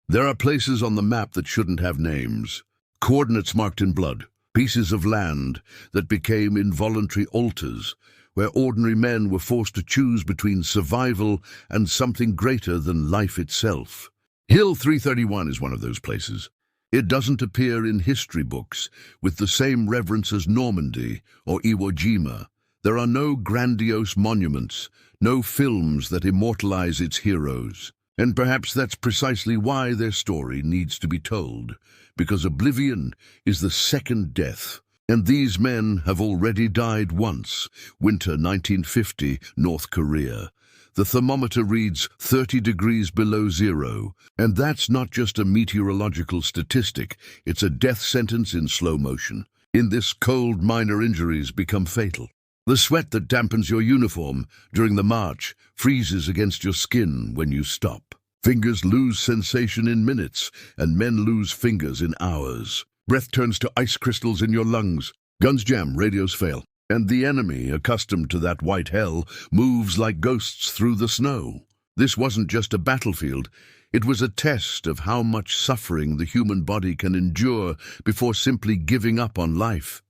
There are places on the map that shouldn't have names, coordinates marked in blood, pieces of land that became involuntary altars, where ordinary men were forced to choose between survival and something greater than life itself. Hill 331 is one of those places. It doesn't appear in history books with the same reverence as Normandy or Iwo Jima. There are no grandiose monuments, no films that immortalize its heroes. And perhaps that's precisely why their story needs to be told, because oblivion is the second death. And these men have already died once, winter 1950, North Korea. The thermometer reads 30 degrees below zero, and that's not just a meteorological statistic, it's a death sentence in slow motion. In this cold, minor injuries become fatal. The sweat that dampens your uniform during the march freezes against your skin when you stop. Fingers lose sensation in minutes, and men lose fingers in hours. Breath turns to ice crystals in your lungs. Guns jam, radios fail. And the enemy, accustomed to that white hell, moves like ghosts through the snow. This wasn't just a battlefield. It was a test of how much suffering the human body can endure before simply giving up on life.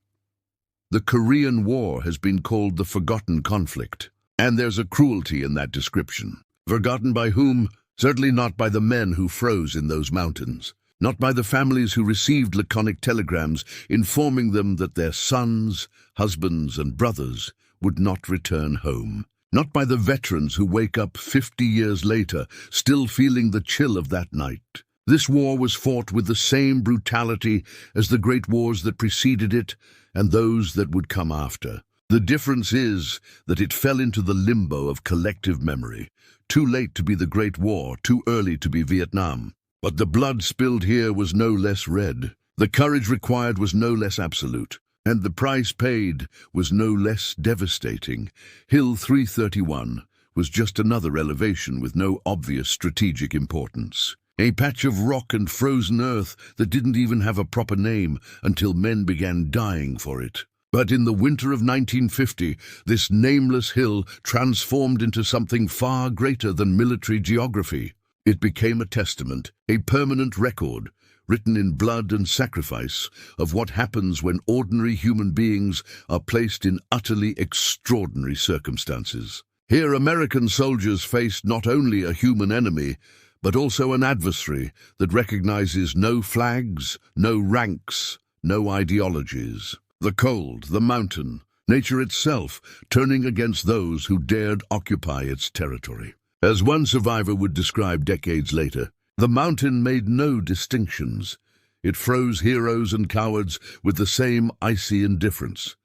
The Korean War has been called the forgotten conflict. And there's a cruelty in that description. Forgotten by whom? Certainly not by the men who froze in those mountains. Not by the families who received laconic telegrams informing them that their sons, husbands, and brothers would not return home. Not by the veterans who wake up 50 years later, still feeling the chill of that night. This war was fought with the same brutality as the great wars that preceded it and those that would come after. The difference is that it fell into the limbo of collective memory. Too late to be the Great War, too early to be Vietnam. But the blood spilled here was no less red. The courage required was no less absolute. And the price paid was no less devastating. Hill 331 was just another elevation with no obvious strategic importance. A patch of rock and frozen earth that didn't even have a proper name until men began dying for it. But in the winter of 1950, this nameless hill transformed into something far greater than military geography. It became a testament, a permanent record, written in blood and sacrifice, of what happens when ordinary human beings are placed in utterly extraordinary circumstances. Here, American soldiers faced not only a human enemy, but also an adversary that recognizes no flags, no ranks, no ideologies. The cold, the mountain, nature itself, turning against those who dared occupy its territory. As one survivor would describe decades later, the mountain made no distinctions. It froze heroes and cowards with the same icy indifference.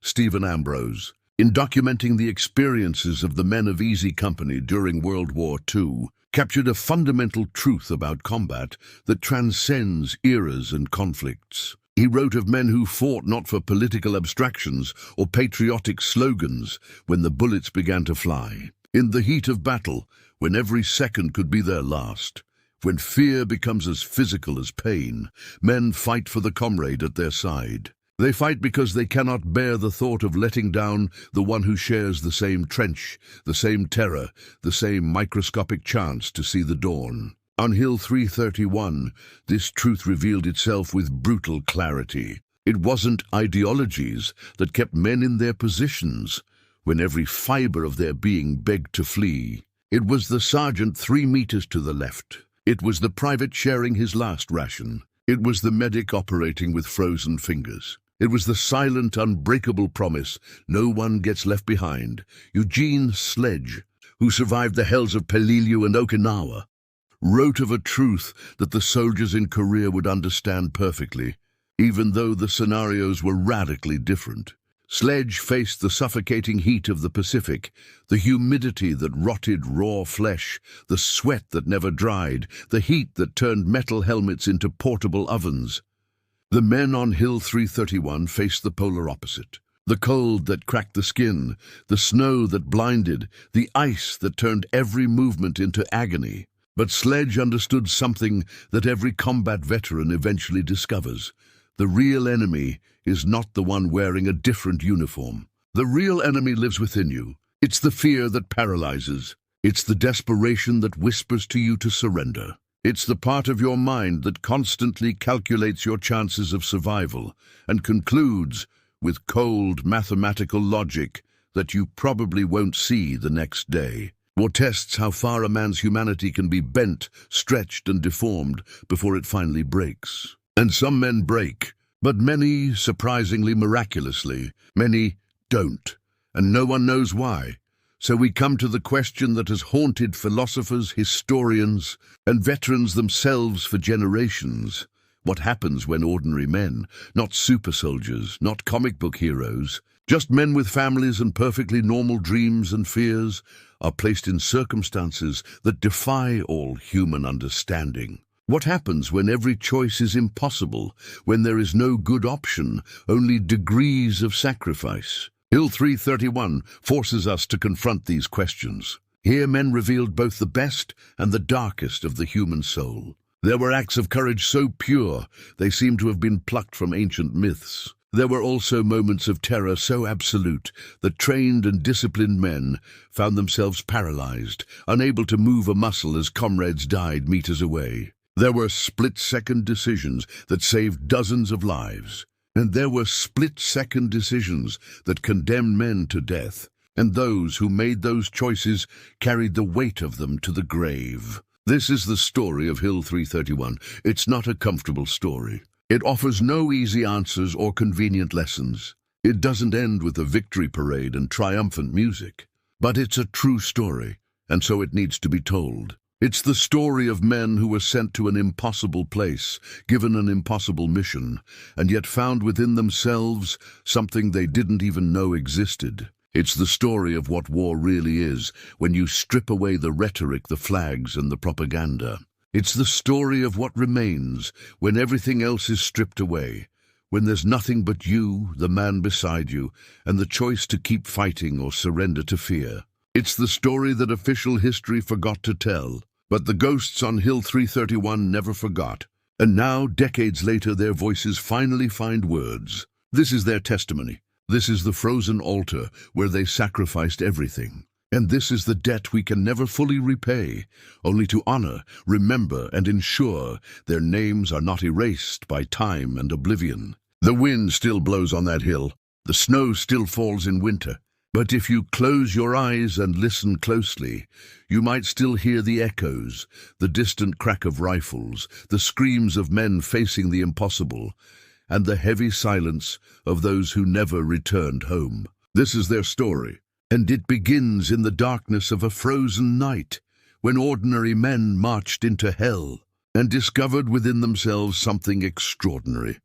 Stephen Ambrose, in documenting the experiences of the men of Easy Company during World War II, captured a fundamental truth about combat that transcends eras and conflicts. He wrote of men who fought not for political abstractions or patriotic slogans when the bullets began to fly. In the heat of battle, when every second could be their last, when fear becomes as physical as pain, men fight for the comrade at their side. They fight because they cannot bear the thought of letting down the one who shares the same trench, the same terror, the same microscopic chance to see the dawn. On Hill 331, this truth revealed itself with brutal clarity. It wasn't ideologies that kept men in their positions when every fiber of their being begged to flee. It was the sergeant 3 meters to the left. It was the private sharing his last ration. It was the medic operating with frozen fingers. It was the silent, unbreakable promise, no one gets left behind. Eugene Sledge, who survived the hells of Peleliu and Okinawa, wrote of a truth that the soldiers in Korea would understand perfectly, even though the scenarios were radically different. Sledge faced the suffocating heat of the Pacific, the humidity that rotted raw flesh, the sweat that never dried, the heat that turned metal helmets into portable ovens. The men on Hill 331 faced the polar opposite. The cold that cracked the skin, the snow that blinded, the ice that turned every movement into agony. But Sledge understood something that every combat veteran eventually discovers. The real enemy is not the one wearing a different uniform. The real enemy lives within you. It's the fear that paralyzes. It's the desperation that whispers to you to surrender. It's the part of your mind that constantly calculates your chances of survival and concludes with cold mathematical logic that you probably won't see the next day, or tests how far a man's humanity can be bent, stretched, and deformed before it finally breaks. And some men break, but many, surprisingly miraculously, many don't, and no one knows why. So we come to the question that has haunted philosophers, historians, and veterans themselves for generations. What happens when ordinary men, not super soldiers, not comic book heroes, just men with families and perfectly normal dreams and fears, are placed in circumstances that defy all human understanding? What happens when every choice is impossible, when there is no good option, only degrees of sacrifice? Hill 331 forces us to confront these questions. Here men revealed both the best and the darkest of the human soul. There were acts of courage so pure they seem to have been plucked from ancient myths. There were also moments of terror so absolute that trained and disciplined men found themselves paralyzed, unable to move a muscle as comrades died meters away. There were split-second decisions that saved dozens of lives. And there were split-second decisions that condemned men to death, and those who made those choices carried the weight of them to the grave. This is the story of Hill 331. It's not a comfortable story. It offers no easy answers or convenient lessons. It doesn't end with a victory parade and triumphant music. But it's a true story, and so it needs to be told. It's the story of men who were sent to an impossible place, given an impossible mission, and yet found within themselves something they didn't even know existed. It's the story of what war really is, when you strip away the rhetoric, the flags, and the propaganda. It's the story of what remains when everything else is stripped away, when there's nothing but you, the man beside you, and the choice to keep fighting or surrender to fear. It's the story that official history forgot to tell, but the ghosts on Hill 331 never forgot. And now, decades later, their voices finally find words. This is their testimony. This is the frozen altar where they sacrificed everything. And this is the debt we can never fully repay, only to honor, remember, and ensure their names are not erased by time and oblivion. The wind still blows on that hill. The snow still falls in winter. But if you close your eyes and listen closely, you might still hear the echoes, the distant crack of rifles, the screams of men facing the impossible, and the heavy silence of those who never returned home. This is their story, and it begins in the darkness of a frozen night, when ordinary men marched into hell and discovered within themselves something extraordinary.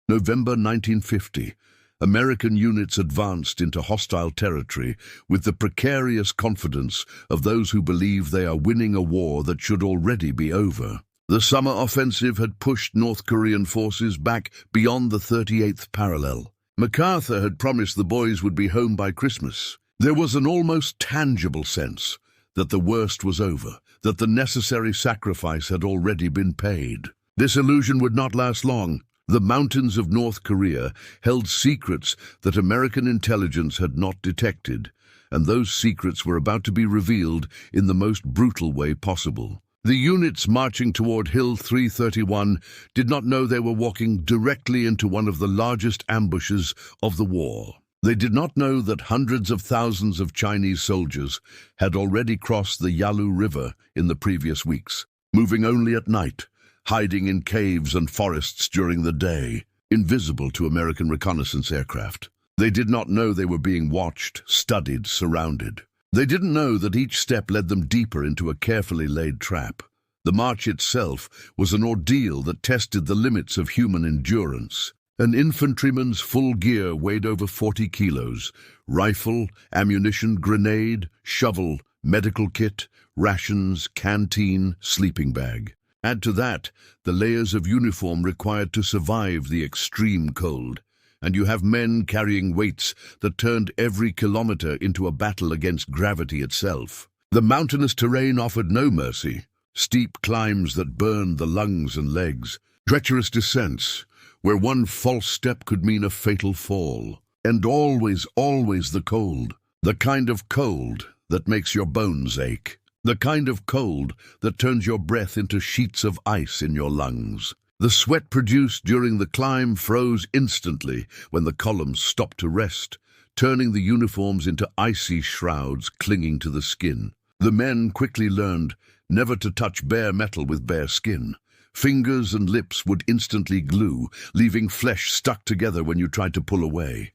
November 1950. American units advanced into hostile territory with the precarious confidence of those who believe they are winning a war that should already be over. The summer offensive had pushed North Korean forces back beyond the 38th parallel. MacArthur had promised the boys would be home by Christmas. There was an almost tangible sense that the worst was over, that the necessary sacrifice had already been paid. This illusion would not last long. The mountains of North Korea held secrets that American intelligence had not detected, and those secrets were about to be revealed in the most brutal way possible. The units marching toward Hill 331 did not know they were walking directly into one of the largest ambushes of the war. They did not know that hundreds of thousands of Chinese soldiers had already crossed the Yalu River in the previous weeks, moving only at night, hiding in caves and forests during the day, invisible to American reconnaissance aircraft. They did not know they were being watched, studied, surrounded. They didn't know that each step led them deeper into a carefully laid trap. The march itself was an ordeal that tested the limits of human endurance. An infantryman's full gear weighed over 40 kilos. Rifle, ammunition, grenade, shovel, medical kit, rations, canteen, sleeping bag. Add to that the layers of uniform required to survive the extreme cold, and you have men carrying weights that turned every kilometer into a battle against gravity itself. The mountainous terrain offered no mercy. Steep climbs that burned the lungs and legs, treacherous descents where one false step could mean a fatal fall, and always the cold, the kind of cold that makes your bones ache. The kind of cold that turns your breath into sheets of ice in your lungs. The sweat produced during the climb froze instantly when the columns stopped to rest, turning the uniforms into icy shrouds clinging to the skin. The men quickly learned never to touch bare metal with bare skin. Fingers and lips would instantly glue, leaving flesh stuck together when you tried to pull away.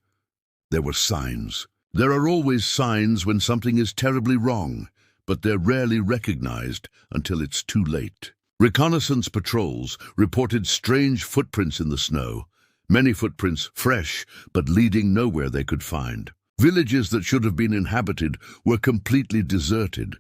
There were signs. There are always signs when something is terribly wrong, but they're rarely recognized until it's too late. Reconnaissance patrols reported strange footprints in the snow, many footprints fresh but leading nowhere they could find. Villages that should have been inhabited were completely deserted,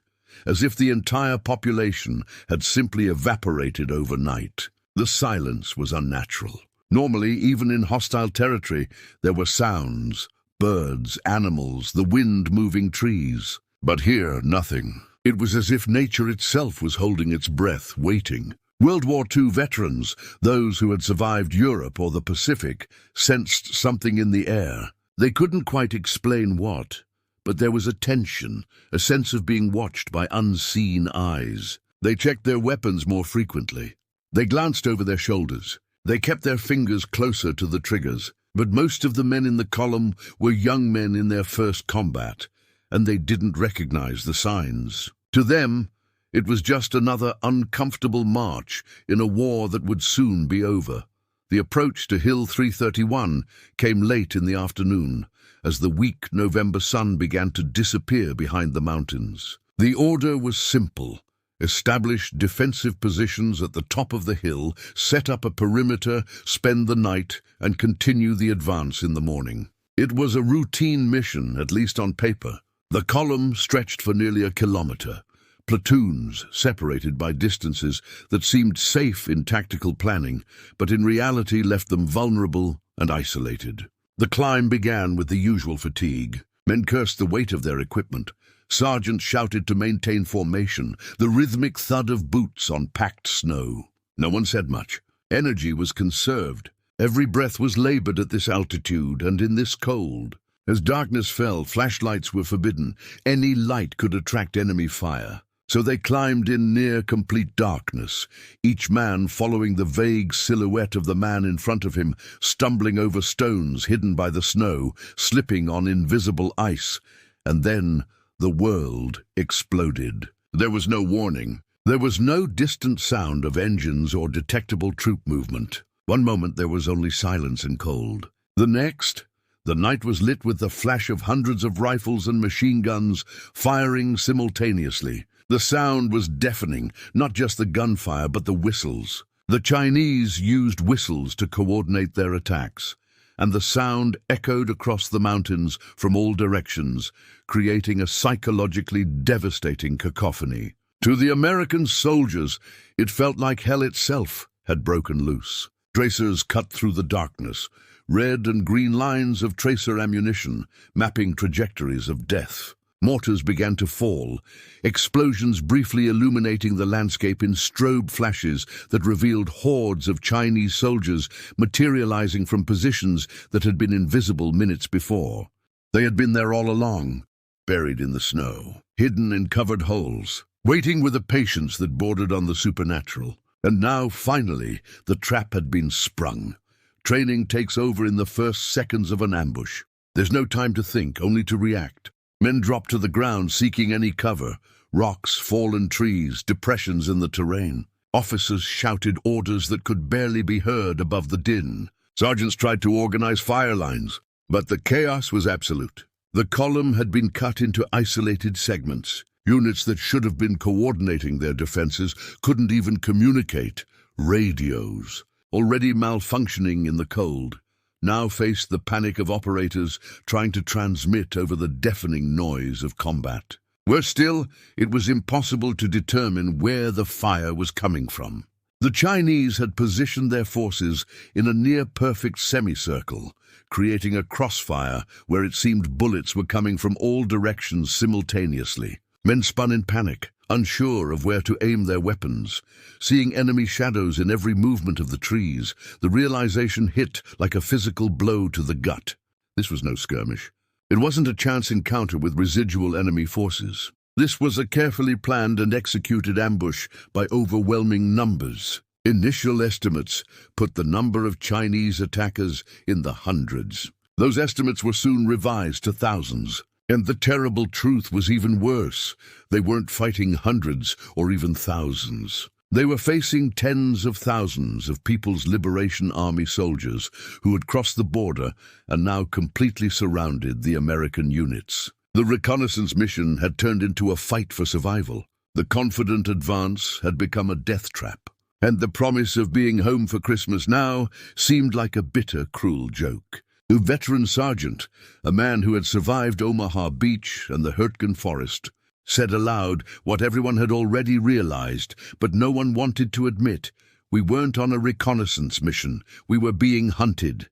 as if the entire population had simply evaporated overnight. The silence was unnatural. Normally, even in hostile territory, there were sounds, birds, animals, the wind moving trees. But here, nothing. It was as if nature itself was holding its breath, waiting. World War II veterans, those who had survived Europe or the Pacific, sensed something in the air. They couldn't quite explain what, but there was a tension, a sense of being watched by unseen eyes. They checked their weapons more frequently. They glanced over their shoulders. They kept their fingers closer to the triggers. But most of the men in the column were young men in their first combat, and they didn't recognize the signs. To them, it was just another uncomfortable march in a war that would soon be over. The approach to Hill 331 came late in the afternoon, as the weak November sun began to disappear behind the mountains. The order was simple. Establish defensive positions at the top of the hill, set up a perimeter, spend the night, and continue the advance in the morning. It was a routine mission, at least on paper. The column stretched for nearly a kilometer. Platoons separated by distances that seemed safe in tactical planning, but in reality left them vulnerable and isolated. The climb began with the usual fatigue. Men cursed the weight of their equipment. Sergeants shouted to maintain formation, the rhythmic thud of boots on packed snow. No one said much. Energy was conserved. Every breath was labored at this altitude and in this cold. As darkness fell, flashlights were forbidden. Any light could attract enemy fire. So they climbed in near complete darkness, each man following the vague silhouette of the man in front of him, stumbling over stones hidden by the snow, slipping on invisible ice. And then the world exploded. There was no warning. There was no distant sound of engines or detectable troop movement. One moment there was only silence and cold. The next, the night was lit with the flash of hundreds of rifles and machine guns firing simultaneously. The sound was deafening, not just the gunfire but the whistles. The Chinese used whistles to coordinate their attacks, and the sound echoed across the mountains from all directions, creating a psychologically devastating cacophony. To the American soldiers, it felt like hell itself had broken loose. Tracers cut through the darkness, red and green lines of tracer ammunition, mapping trajectories of death. Mortars began to fall, explosions briefly illuminating the landscape in strobe flashes that revealed hordes of Chinese soldiers materializing from positions that had been invisible minutes before. They had been there all along, buried in the snow, hidden in covered holes, waiting with a patience that bordered on the supernatural. And now, finally, the trap had been sprung. Training takes over in the first seconds of an ambush. There's no time to think, only to react. Men dropped to the ground seeking any cover. Rocks, fallen trees, depressions in the terrain. Officers shouted orders that could barely be heard above the din. Sergeants tried to organize fire lines, but the chaos was absolute. The column had been cut into isolated segments. Units that should have been coordinating their defenses couldn't even communicate. Radios, already malfunctioning in the cold, now faced the panic of operators trying to transmit over the deafening noise of combat. Worse still, it was impossible to determine where the fire was coming from. The Chinese had positioned their forces in a near-perfect semicircle, creating a crossfire where it seemed bullets were coming from all directions simultaneously. Men spun in panic, unsure of where to aim their weapons. Seeing enemy shadows in every movement of the trees, the realization hit like a physical blow to the gut. This was no skirmish. It wasn't a chance encounter with residual enemy forces. This was a carefully planned and executed ambush by overwhelming numbers. Initial estimates put the number of Chinese attackers in the hundreds. Those estimates were soon revised to thousands. And the terrible truth was even worse. They weren't fighting hundreds or even thousands. They were facing tens of thousands of People's Liberation Army soldiers who had crossed the border and now completely surrounded the American units. The reconnaissance mission had turned into a fight for survival. The confident advance had become a death trap. And the promise of being home for Christmas now seemed like a bitter, cruel joke. A veteran sergeant, a man who had survived Omaha Beach and the Hurtgen Forest, said aloud what everyone had already realized, but no one wanted to admit. We weren't on a reconnaissance mission. We were being hunted.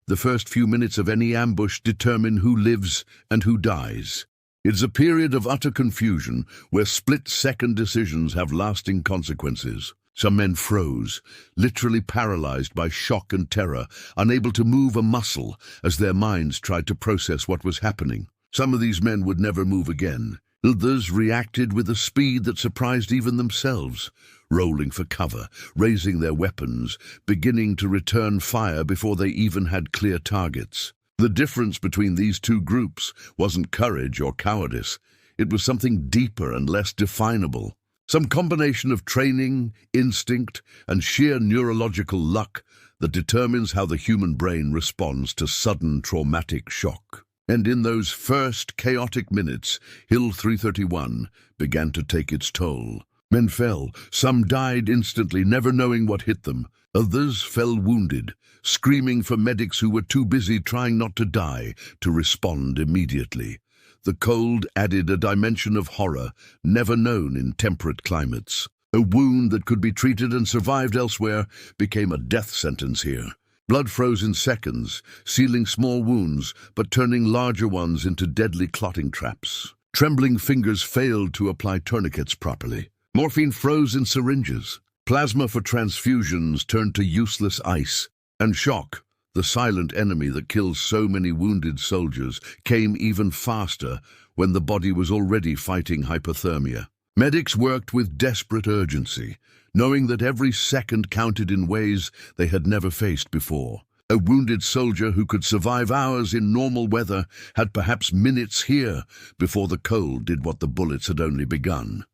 The first few minutes of any ambush determine who lives and who dies. It's a period of utter confusion where split-second decisions have lasting consequences. Some men froze, literally paralyzed by shock and terror, unable to move a muscle as their minds tried to process what was happening. Some of these men would never move again. Others reacted with a speed that surprised even themselves, rolling for cover, raising their weapons, beginning to return fire before they even had clear targets. The difference between these two groups wasn't courage or cowardice. It was something deeper and less definable. Some combination of training, instinct, and sheer neurological luck that determines how the human brain responds to sudden traumatic shock. And in those first chaotic minutes, Hill 331 began to take its toll. Men fell, some died instantly, never knowing what hit them. Others fell wounded, screaming for medics who were too busy trying not to die to respond immediately. The cold added a dimension of horror never known in temperate climates. A wound that could be treated and survived elsewhere became a death sentence here. Blood froze in seconds, sealing small wounds but turning larger ones into deadly clotting traps. Trembling fingers failed to apply tourniquets properly. Morphine froze in syringes. Plasma for transfusions turned to useless ice. And shock, the silent enemy that kills so many wounded soldiers, came even faster when the body was already fighting hypothermia. Medics worked with desperate urgency, knowing that every second counted in ways they had never faced before. A wounded soldier who could survive hours in normal weather had perhaps minutes here before the cold did what the bullets had only begun.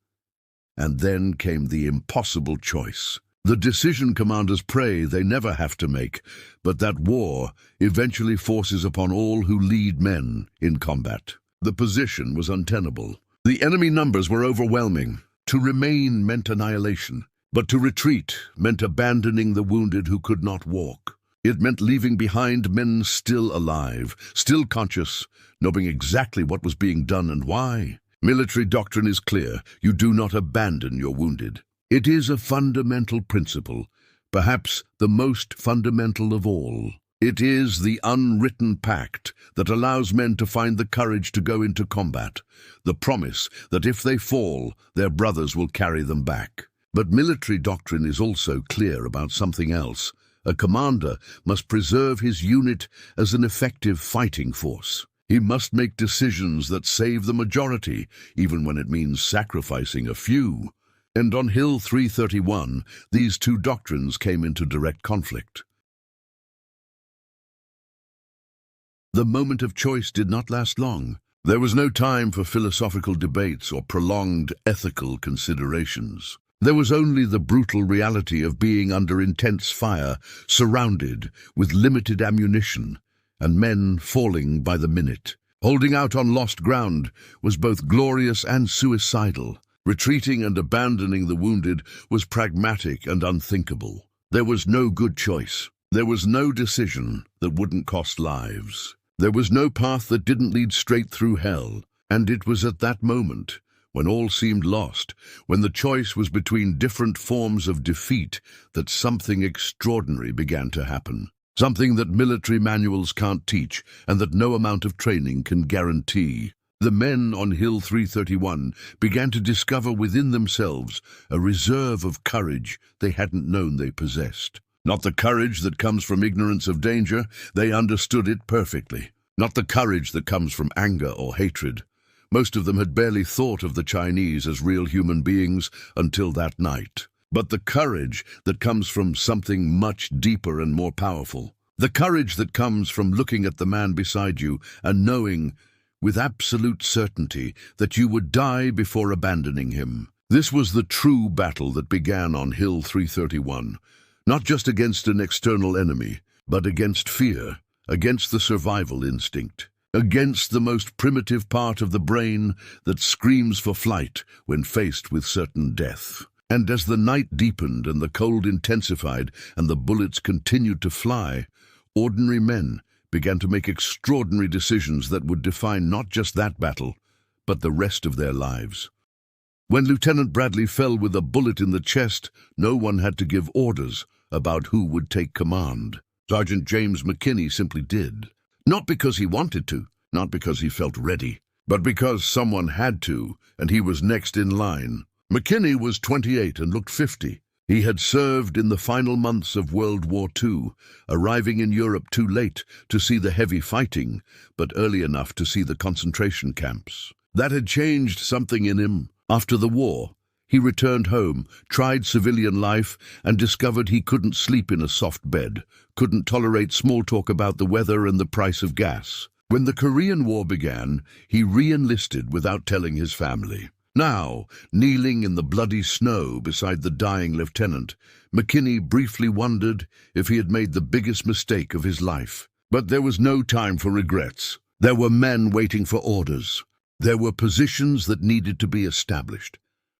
And then came the impossible choice. The decision commanders pray they never have to make, but that war eventually forces upon all who lead men in combat. The position was untenable. The enemy numbers were overwhelming. To remain meant annihilation, but to retreat meant abandoning the wounded who could not walk. It meant leaving behind men still alive, still conscious, knowing exactly what was being done and why. Military doctrine is clear. You do not abandon your wounded. It is a fundamental principle, perhaps the most fundamental of all. It is the unwritten pact that allows men to find the courage to go into combat, the promise that if they fall, their brothers will carry them back. But military doctrine is also clear about something else. A commander must preserve his unit as an effective fighting force. He must make decisions that save the majority, even when it means sacrificing a few. And on Hill 331, these two doctrines came into direct conflict. The moment of choice did not last long. There was no time for philosophical debates or prolonged ethical considerations. There was only the brutal reality of being under intense fire, surrounded with limited ammunition, and men falling by the minute. Holding out on lost ground was both glorious and suicidal. Retreating and abandoning the wounded was pragmatic and unthinkable. There was no good choice. There was no decision that wouldn't cost lives. There was no path that didn't lead straight through hell. And it was at that moment, when all seemed lost, when the choice was between different forms of defeat, that something extraordinary began to happen. Something that military manuals can't teach and that no amount of training can guarantee. The men on Hill 331 began to discover within themselves a reserve of courage they hadn't known they possessed. Not the courage that comes from ignorance of danger, they understood it perfectly. Not the courage that comes from anger or hatred, Most of them had barely thought of the Chinese as real human beings until that night. But the courage that comes from something much deeper and more powerful. The courage that comes from looking at the man beside you and knowing with absolute certainty that you would die before abandoning him. This was the true battle that began on Hill 331, not just against an external enemy, but against fear, against the survival instinct, against the most primitive part of the brain that screams for flight when faced with certain death. And as the night deepened and the cold intensified and the bullets continued to fly, ordinary men began to make extraordinary decisions that would define not just that battle, but the rest of their lives. When Lieutenant Bradley fell with a bullet in the chest, no one had to give orders about who would take command. Sergeant James McKinney simply did. Not because he wanted to, not because he felt ready, but because someone had to, and he was next in line. McKinney was 28 and looked 50. He had served in the final months of World War II, arriving in Europe too late to see the heavy fighting, but early enough to see the concentration camps. That had changed something in him. After the war, he returned home, tried civilian life, and discovered he couldn't sleep in a soft bed, couldn't tolerate small talk about the weather and the price of gas. When the Korean War began, he re-enlisted without telling his family. Now, kneeling in the bloody snow beside the dying lieutenant, McKinney briefly wondered if he had made the biggest mistake of his life. But there was no time for regrets. There were men waiting for orders. There were positions that needed to be established.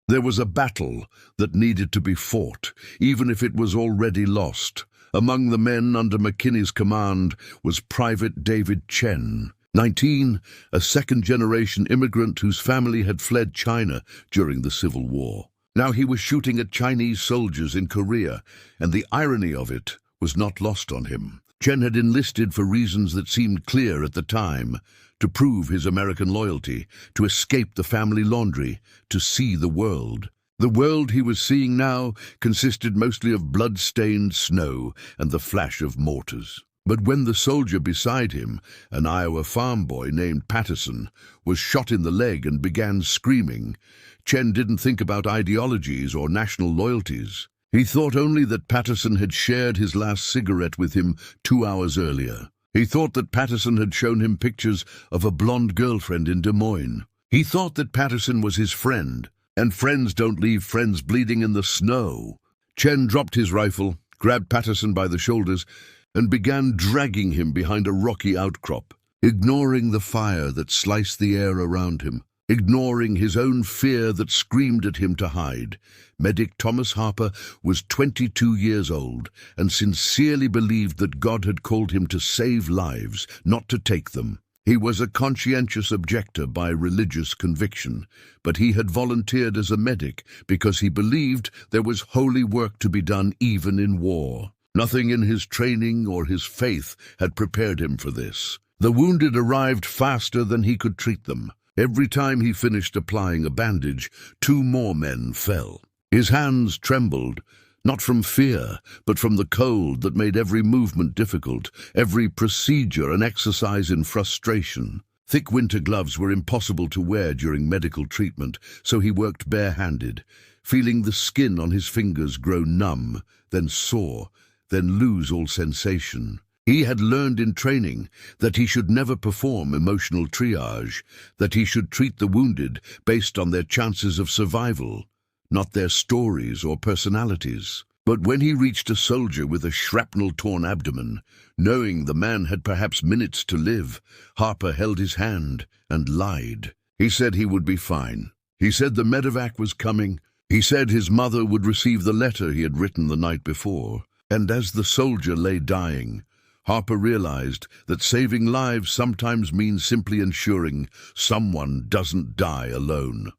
There was a battle that needed to be fought, even if it was already lost. Among the men under McKinney's command was Private David Chen, 19, a second-generation immigrant whose family had fled China during the Civil War. Now he was shooting at Chinese soldiers in Korea, and the irony of it was not lost on him. Chen had enlisted for reasons that seemed clear at the time, to prove his American loyalty, to escape the family laundry, to see the world. The world he was seeing now consisted mostly of blood-stained snow and the flash of mortars. But when the soldier beside him, an Iowa farm boy named Patterson, was shot in the leg and began screaming, Chen didn't think about ideologies or national loyalties. He thought only that Patterson had shared his last cigarette with him 2 hours earlier. He thought that Patterson had shown him pictures of a blonde girlfriend in Des Moines. He thought that Patterson was his friend, and friends don't leave friends bleeding in the snow. Chen dropped his rifle, grabbed Patterson by the shoulders, and began dragging him behind a rocky outcrop, ignoring the fire that sliced the air around him, ignoring his own fear that screamed at him to hide. Medic Thomas Harper was 22 years old and sincerely believed that God had called him to save lives, not to take them. He was a conscientious objector by religious conviction, but he had volunteered as a medic because he believed there was holy work to be done even in war. Nothing in his training or his faith had prepared him for this. The wounded arrived faster than he could treat them. Every time he finished applying a bandage, 2 more men fell. His hands trembled, not from fear, but from the cold that made every movement difficult, every procedure an exercise in frustration. Thick winter gloves were impossible to wear during medical treatment, so he worked barehanded, feeling the skin on his fingers grow numb, then sore, then lose all sensation. He had learned in training that he should never perform emotional triage, that he should treat the wounded based on their chances of survival, not their stories or personalities. But when he reached a soldier with a shrapnel-torn abdomen, knowing the man had perhaps minutes to live, Harper held his hand and lied. He said he would be fine. He said the medevac was coming. He said his mother would receive the letter he had written the night before. And as the soldier lay dying, Harper realized that saving lives sometimes means simply ensuring someone doesn't die alone.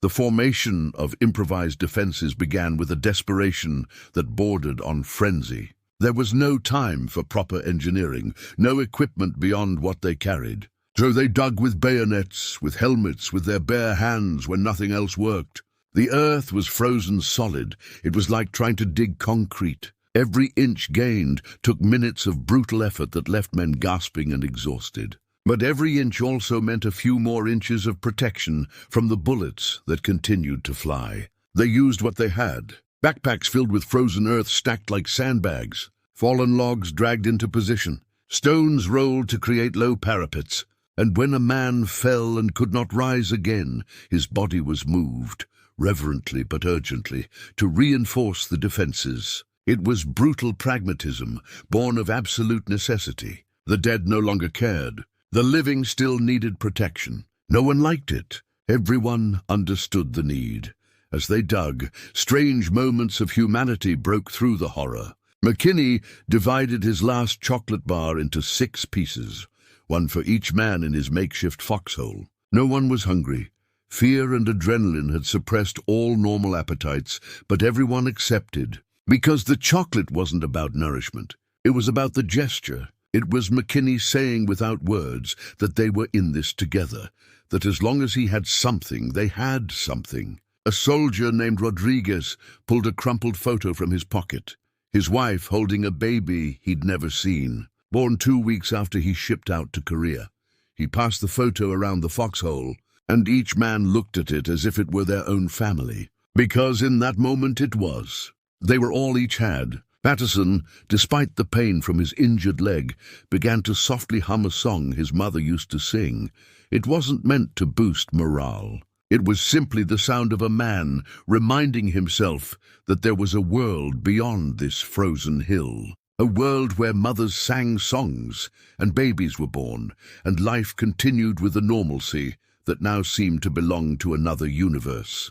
The formation of improvised defenses began with a desperation that bordered on frenzy. There was no time for proper engineering, no equipment beyond what they carried. So they dug with bayonets, with helmets, with their bare hands when nothing else worked. The earth was frozen solid. It was like trying to dig concrete. Every inch gained took minutes of brutal effort that left men gasping and exhausted. But every inch also meant a few more inches of protection from the bullets that continued to fly. They used what they had. Backpacks filled with frozen earth stacked like sandbags, fallen logs dragged into position, stones rolled to create low parapets. And when a man fell and could not rise again, his body was moved, reverently but urgently, to reinforce the defenses. It was brutal pragmatism, born of absolute necessity. The dead no longer cared. The living still needed protection. No one liked it. Everyone understood the need. As they dug, strange moments of humanity broke through the horror. McKinney divided his last chocolate bar into 6 pieces, one for each man in his makeshift foxhole. No one was hungry. Fear and adrenaline had suppressed all normal appetites, but everyone accepted. Because the chocolate wasn't about nourishment. It was about the gesture. It was McKinney saying without words that they were in this together, that as long as he had something, they had something. A soldier named Rodriguez pulled a crumpled photo from his pocket. His wife holding a baby he'd never seen, born 2 weeks after he shipped out to Korea. He passed the photo around the foxhole, and each man looked at it as if it were their own family. Because in that moment it was. They were all each had. Patterson, despite the pain from his injured leg, began to softly hum a song his mother used to sing. It wasn't meant to boost morale. It was simply the sound of a man reminding himself that there was a world beyond this frozen hill. A world where mothers sang songs, and babies were born, and life continued with a normalcy that now seemed to belong to another universe.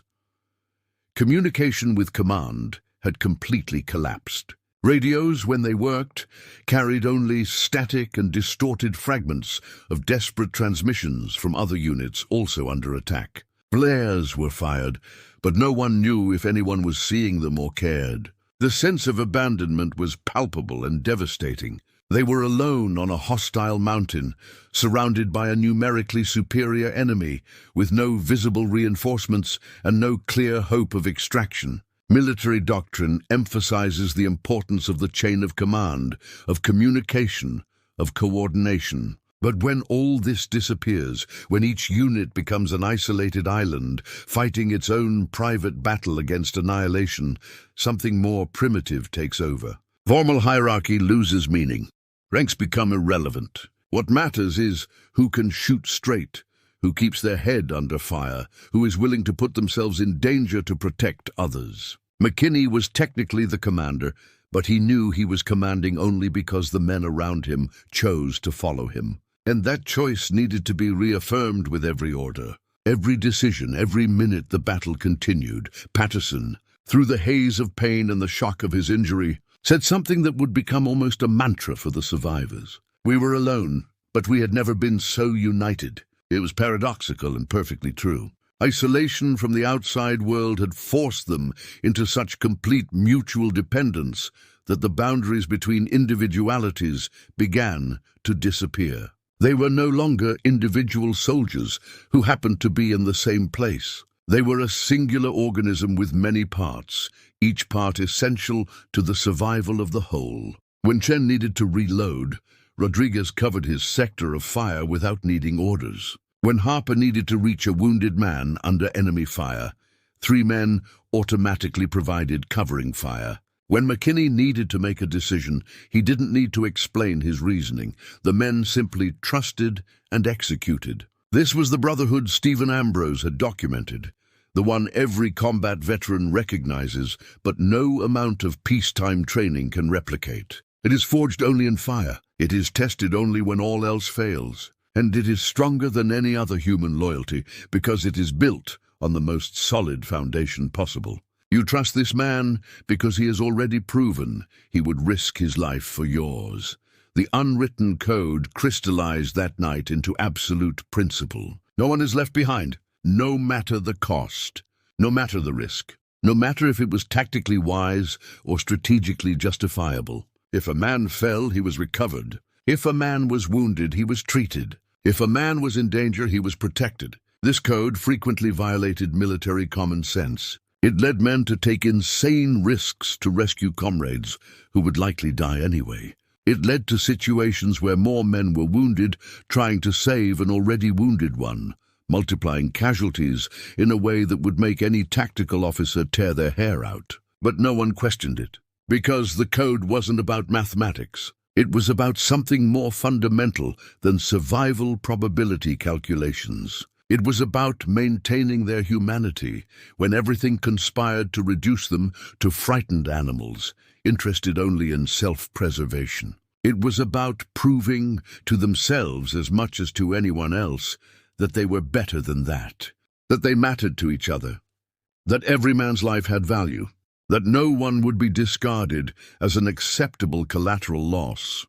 Communication with command had completely collapsed. Radios, when they worked, carried only static and distorted fragments of desperate transmissions from other units also under attack. Blares were fired, but no one knew if anyone was seeing them or cared. The sense of abandonment was palpable and devastating. They were alone on a hostile mountain, surrounded by a numerically superior enemy, with no visible reinforcements and no clear hope of extraction. Military doctrine emphasizes the importance of the chain of command, of communication, of coordination. But when all this disappears, when each unit becomes an isolated island, fighting its own private battle against annihilation, something more primitive takes over. Formal hierarchy loses meaning. Ranks become irrelevant. What matters is who can shoot straight, who keeps their head under fire, who is willing to put themselves in danger to protect others. McKinney was technically the commander, but he knew he was commanding only because the men around him chose to follow him. And that choice needed to be reaffirmed with every order. Every decision, every minute the battle continued. Patterson, through the haze of pain and the shock of his injury, said something that would become almost a mantra for the survivors. We were alone, but we had never been so united. It was paradoxical and perfectly true. Isolation from the outside world had forced them into such complete mutual dependence that the boundaries between individualities began to disappear. They were no longer individual soldiers who happened to be in the same place. They were a singular organism with many parts, each part essential to the survival of the whole. When Chen needed to reload, Rodriguez covered his sector of fire without needing orders. When Harper needed to reach a wounded man under enemy fire, 3 men automatically provided covering fire. When McKinney needed to make a decision, he didn't need to explain his reasoning. The men simply trusted and executed. This was the brotherhood Stephen Ambrose had documented, the one every combat veteran recognizes, but no amount of peacetime training can replicate. It is forged only in fire. It is tested only when all else fails. And it is stronger than any other human loyalty because it is built on the most solid foundation possible. You trust this man because he has already proven he would risk his life for yours. The unwritten code crystallized that night into absolute principle. No one is left behind, no matter the cost, no matter the risk, no matter if it was tactically wise or strategically justifiable. If a man fell, he was recovered. If a man was wounded, he was treated. If a man was in danger, he was protected. This code frequently violated military common sense. It led men to take insane risks to rescue comrades who would likely die anyway. It led to situations where more men were wounded trying to save an already wounded one, multiplying casualties in a way that would make any tactical officer tear their hair out. But no one questioned it, because the code wasn't about mathematics. It was about something more fundamental than survival probability calculations. It was about maintaining their humanity when everything conspired to reduce them to frightened animals, interested only in self-preservation. It was about proving to themselves as much as to anyone else that they were better than that they mattered to each other, that every man's life had value, that no one would be discarded as an acceptable collateral loss.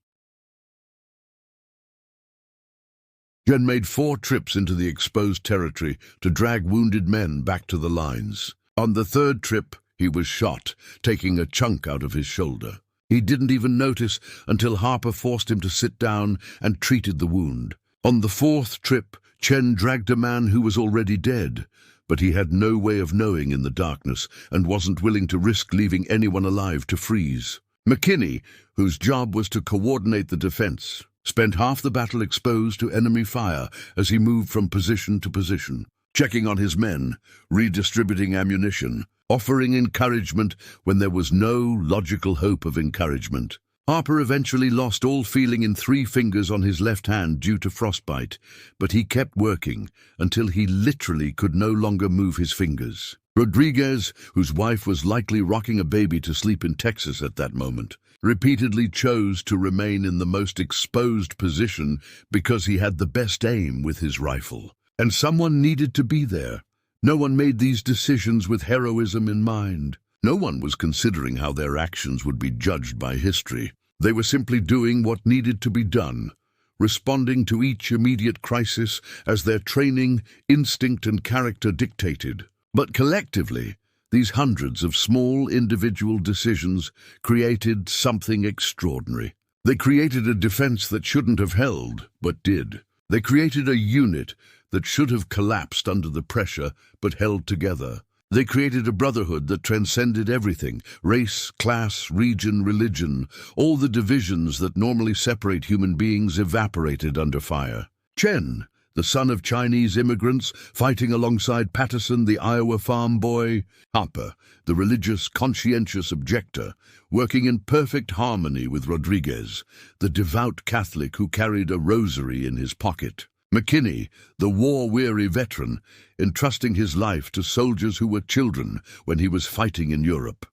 Jen made 4 trips into the exposed territory to drag wounded men back to the lines. On the 3rd trip, he was shot, taking a chunk out of his shoulder. He didn't even notice until Harper forced him to sit down and treated the wound. On the 4th trip, Chen dragged a man who was already dead, but he had no way of knowing in the darkness and wasn't willing to risk leaving anyone alive to freeze. McKinney, whose job was to coordinate the defense, spent half the battle exposed to enemy fire as he moved from position to position, checking on his men, redistributing ammunition, offering encouragement when there was no logical hope of encouragement. Harper eventually lost all feeling in 3 fingers on his left hand due to frostbite, but he kept working until he literally could no longer move his fingers. Rodriguez, whose wife was likely rocking a baby to sleep in Texas at that moment, repeatedly chose to remain in the most exposed position because he had the best aim with his rifle. And someone needed to be there. No one made these decisions with heroism in mind. No one was considering how their actions would be judged by history. They were simply doing what needed to be done, responding to each immediate crisis as their training, instinct, and character dictated. But collectively, these hundreds of small individual decisions created something extraordinary. They created a defense that shouldn't have held, but did. They created a unit that should have collapsed under the pressure, but held together. They created a brotherhood that transcended everything: race, class, region, religion. All the divisions that normally separate human beings evaporated under fire. Chen, the son of Chinese immigrants, fighting alongside Patterson, the Iowa farm boy. Harper, the religious, conscientious objector, working in perfect harmony with Rodriguez, the devout Catholic who carried a rosary in his pocket. McKinney, the war-weary veteran, entrusting his life to soldiers who were children when he was fighting in Europe.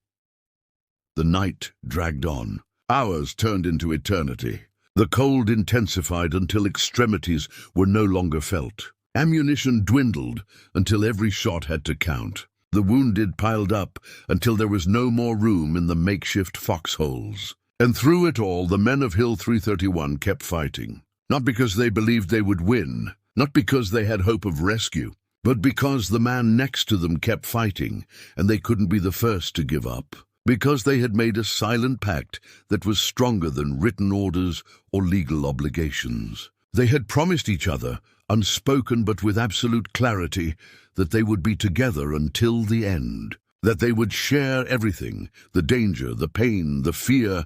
The night dragged on. Hours turned into eternity. The cold intensified until extremities were no longer felt. Ammunition dwindled until every shot had to count. The wounded piled up until there was no more room in the makeshift foxholes. And through it all, the men of Hill 331 kept fighting. Not because they believed they would win, not because they had hope of rescue, but because the man next to them kept fighting, and they couldn't be the first to give up. Because they had made a silent pact that was stronger than written orders or legal obligations. They had promised each other, unspoken but with absolute clarity, that they would be together until the end, that they would share everything: the danger, the pain, the fear,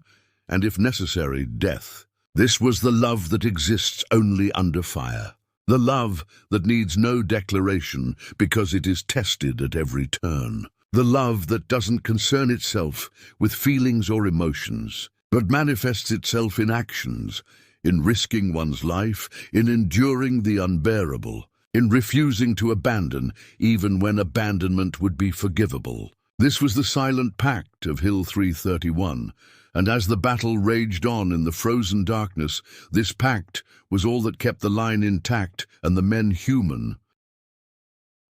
and if necessary, death. This was the love that exists only under fire. The love that needs no declaration because it is tested at every turn. The love that doesn't concern itself with feelings or emotions, but manifests itself in actions, in risking one's life, in enduring the unbearable, in refusing to abandon even when abandonment would be forgivable. This was the silent pact of Hill 331. And as the battle raged on in the frozen darkness, this pact was all that kept the line intact and the men human.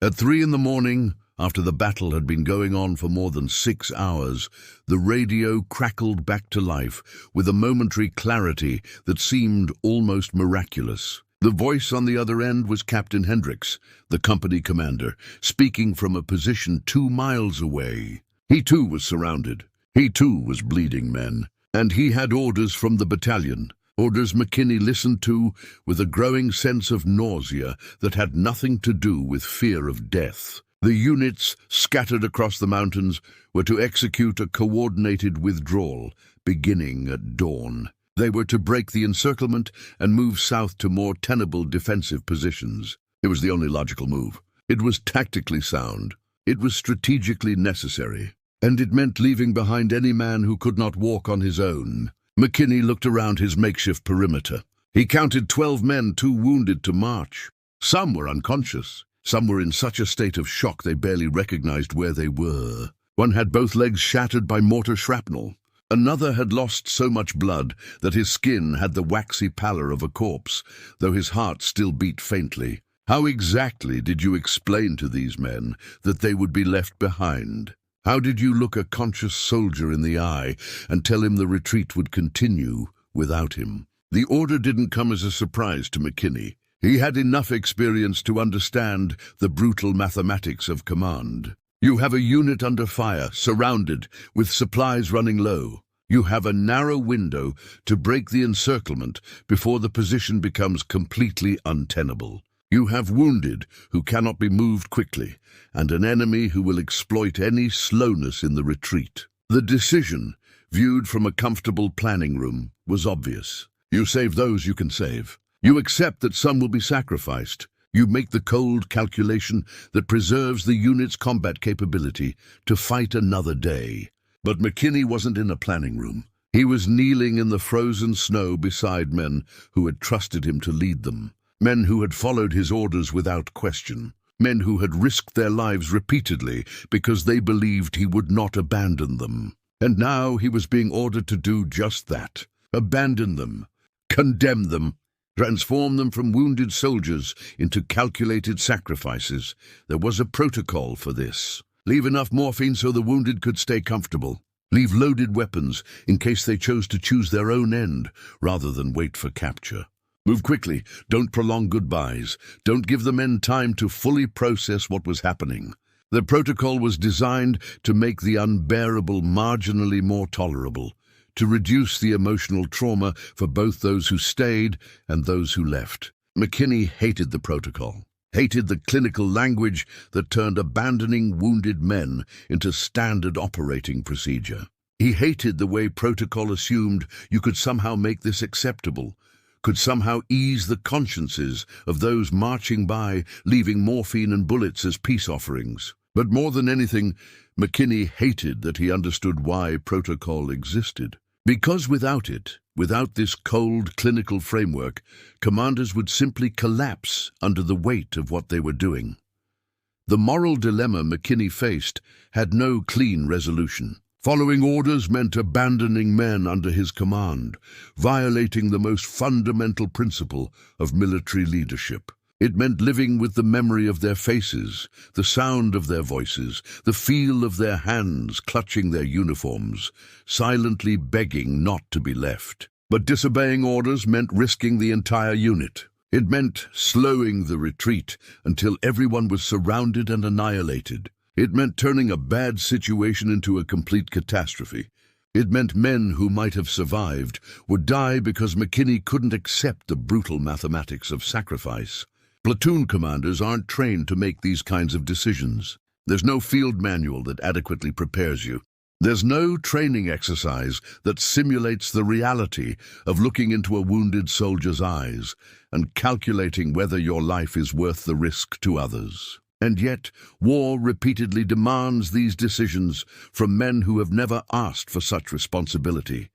At 3 a.m, after the battle had been going on for more than 6 hours, the radio crackled back to life with a momentary clarity that seemed almost miraculous. The voice on the other end was Captain Hendricks, the company commander, speaking from a position 2 miles away. He too was surrounded. He too was bleeding men, and he had orders from the battalion, orders McKinney listened to with a growing sense of nausea that had nothing to do with fear of death. The units, scattered across the mountains, were to execute a coordinated withdrawal, beginning at dawn. They were to break the encirclement and move south to more tenable defensive positions. It was the only logical move. It was tactically sound. It was strategically necessary. And it meant leaving behind any man who could not walk on his own. McKinney looked around his makeshift perimeter. He counted 12 men too wounded to march. Some were unconscious. Some were in such a state of shock they barely recognized where they were. One had both legs shattered by mortar shrapnel. Another had lost so much blood that his skin had the waxy pallor of a corpse, though his heart still beat faintly. How exactly did you explain to these men that they would be left behind? How did you look a conscious soldier in the eye and tell him the retreat would continue without him? The order didn't come as a surprise to McKinney. He had enough experience to understand the brutal mathematics of command. You have a unit under fire, surrounded, with supplies running low. You have a narrow window to break the encirclement before the position becomes completely untenable. You have wounded who cannot be moved quickly, and an enemy who will exploit any slowness in the retreat. The decision, viewed from a comfortable planning room, was obvious. You save those you can save. You accept that some will be sacrificed. You make the cold calculation that preserves the unit's combat capability to fight another day. But McKinney wasn't in a planning room. He was kneeling in the frozen snow beside men who had trusted him to lead them. Men who had followed his orders without question. Men who had risked their lives repeatedly because they believed he would not abandon them. And now he was being ordered to do just that. Abandon them. Condemn them. Transform them from wounded soldiers into calculated sacrifices. There was a protocol for this. Leave enough morphine so the wounded could stay comfortable. Leave loaded weapons in case they chose to choose their own end rather than wait for capture. Move quickly. Don't prolong goodbyes. Don't give the men time to fully process what was happening. The protocol was designed to make the unbearable marginally more tolerable, to reduce the emotional trauma for both those who stayed and those who left. McKinney hated the protocol, hated the clinical language that turned abandoning wounded men into standard operating procedure. He hated the way protocol assumed you could somehow make this acceptable, could somehow ease the consciences of those marching by, leaving morphine and bullets as peace offerings. But more than anything, McKinney hated that he understood why protocol existed. Because without it, without this cold clinical framework, commanders would simply collapse under the weight of what they were doing. The moral dilemma McKinney faced had no clean resolution. Following orders meant abandoning men under his command, violating the most fundamental principle of military leadership. It meant living with the memory of their faces, the sound of their voices, the feel of their hands clutching their uniforms, silently begging not to be left. But disobeying orders meant risking the entire unit. It meant slowing the retreat until everyone was surrounded and annihilated. It meant turning a bad situation into a complete catastrophe. It meant men who might have survived would die because McKinney couldn't accept the brutal mathematics of sacrifice. Platoon commanders aren't trained to make these kinds of decisions. There's no field manual that adequately prepares you. There's no training exercise that simulates the reality of looking into a wounded soldier's eyes and calculating whether your life is worth the risk to others. And yet, war repeatedly demands these decisions from men who have never asked for such responsibility.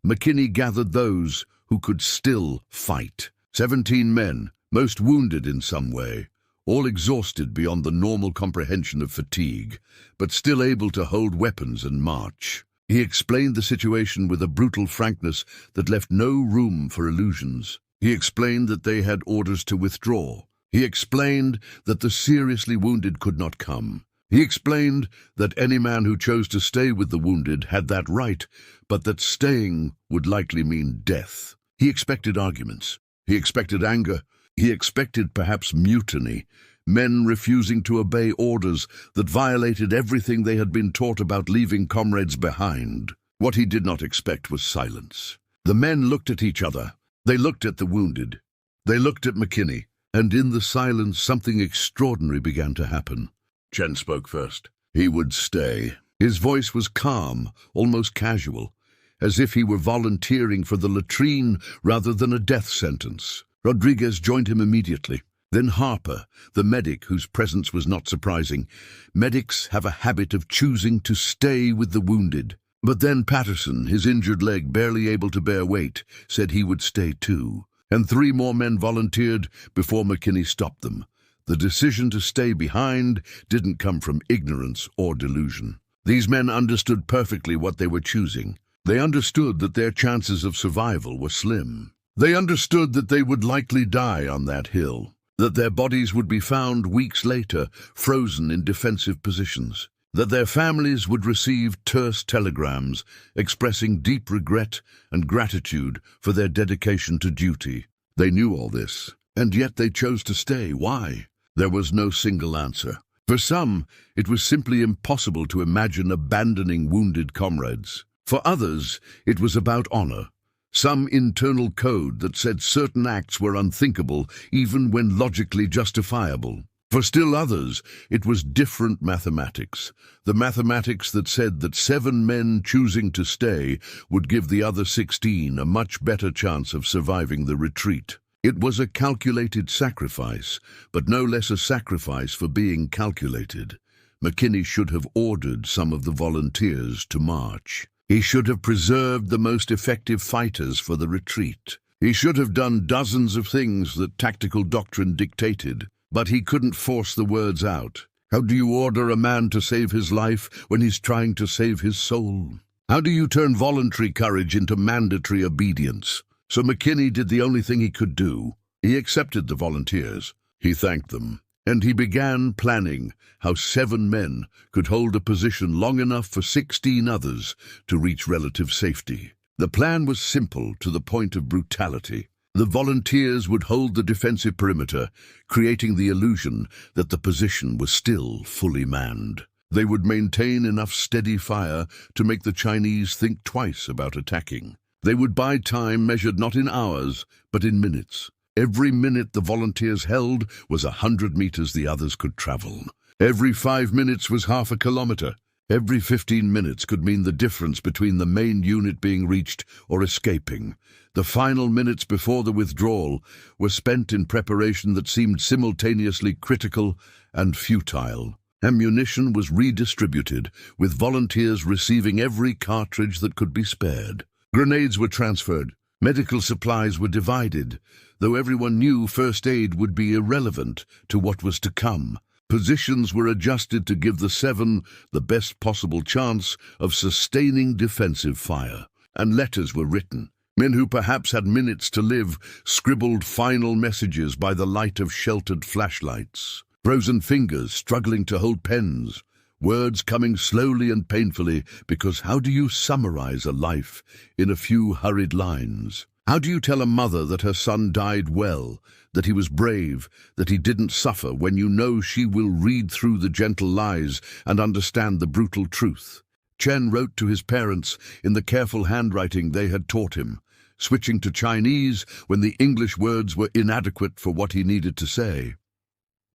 McKinney gathered those who could still fight. 17 men, most wounded in some way, all exhausted beyond the normal comprehension of fatigue, but still able to hold weapons and march. He explained the situation with a brutal frankness that left no room for illusions. He explained that they had orders to withdraw. He explained that the seriously wounded could not come. He explained that any man who chose to stay with the wounded had that right, but that staying would likely mean death. He expected arguments. He expected anger. He expected perhaps mutiny, men refusing to obey orders that violated everything they had been taught about leaving comrades behind. What he did not expect was silence. The men looked at each other. They looked at the wounded. They looked at McKinney. And in the silence, something extraordinary began to happen. Chen spoke first. He would stay. His voice was calm, almost casual, as if he were volunteering for the latrine rather than a death sentence. Rodriguez joined him immediately. Then Harper, the medic, whose presence was not surprising. Medics have a habit of choosing to stay with the wounded. But then Patterson, his injured leg barely able to bear weight, said he would stay too. And 3 more men volunteered before McKinney stopped them. The decision to stay behind didn't come from ignorance or delusion. These men understood perfectly what they were choosing. They understood that their chances of survival were slim. They understood that they would likely die on that hill, that their bodies would be found weeks later, frozen in defensive positions, that their families would receive terse telegrams expressing deep regret and gratitude for their dedication to duty. They knew all this, and yet they chose to stay. Why? There was no single answer. For some, it was simply impossible to imagine abandoning wounded comrades. For others, it was about honor, some internal code that said certain acts were unthinkable even when logically justifiable. For still others, it was different mathematics, the mathematics that said that 7 men choosing to stay would give the other 16 a much better chance of surviving the retreat. It was a calculated sacrifice, but no less a sacrifice for being calculated. McKinney should have ordered some of the volunteers to march. He should have preserved the most effective fighters for the retreat. He should have done dozens of things that tactical doctrine dictated, but he couldn't force the words out. How do you order a man to save his life when he's trying to save his soul? How do you turn voluntary courage into mandatory obedience? So McKinney did the only thing he could do. He accepted the volunteers. He thanked them. And he began planning how 7 men could hold a position long enough for 16 others to reach relative safety. The plan was simple to the point of brutality. The volunteers would hold the defensive perimeter, creating the illusion that the position was still fully manned. They would maintain enough steady fire to make the Chinese think twice about attacking. They would buy time measured not in hours, but in minutes. Every minute the volunteers held was 100 meters the others could travel. Every 5 minutes was half a kilometer. Every 15 minutes could mean the difference between the main unit being reached or escaping. The final minutes before the withdrawal were spent in preparation that seemed simultaneously critical and futile. Ammunition was redistributed, with volunteers receiving every cartridge that could be spared. Grenades were transferred. Medical supplies were divided, though everyone knew first aid would be irrelevant to what was to come. Positions were adjusted to give the 7 the best possible chance of sustaining defensive fire. And letters were written. Men who perhaps had minutes to live scribbled final messages by the light of sheltered flashlights. Frozen fingers struggling to hold pens. Words coming slowly and painfully, because how do you summarize a life in a few hurried lines? How do you tell a mother that her son died well, that he was brave, that he didn't suffer, when you know she will read through the gentle lies and understand the brutal truth? Chen wrote to his parents in the careful handwriting they had taught him, switching to Chinese when the English words were inadequate for what he needed to say.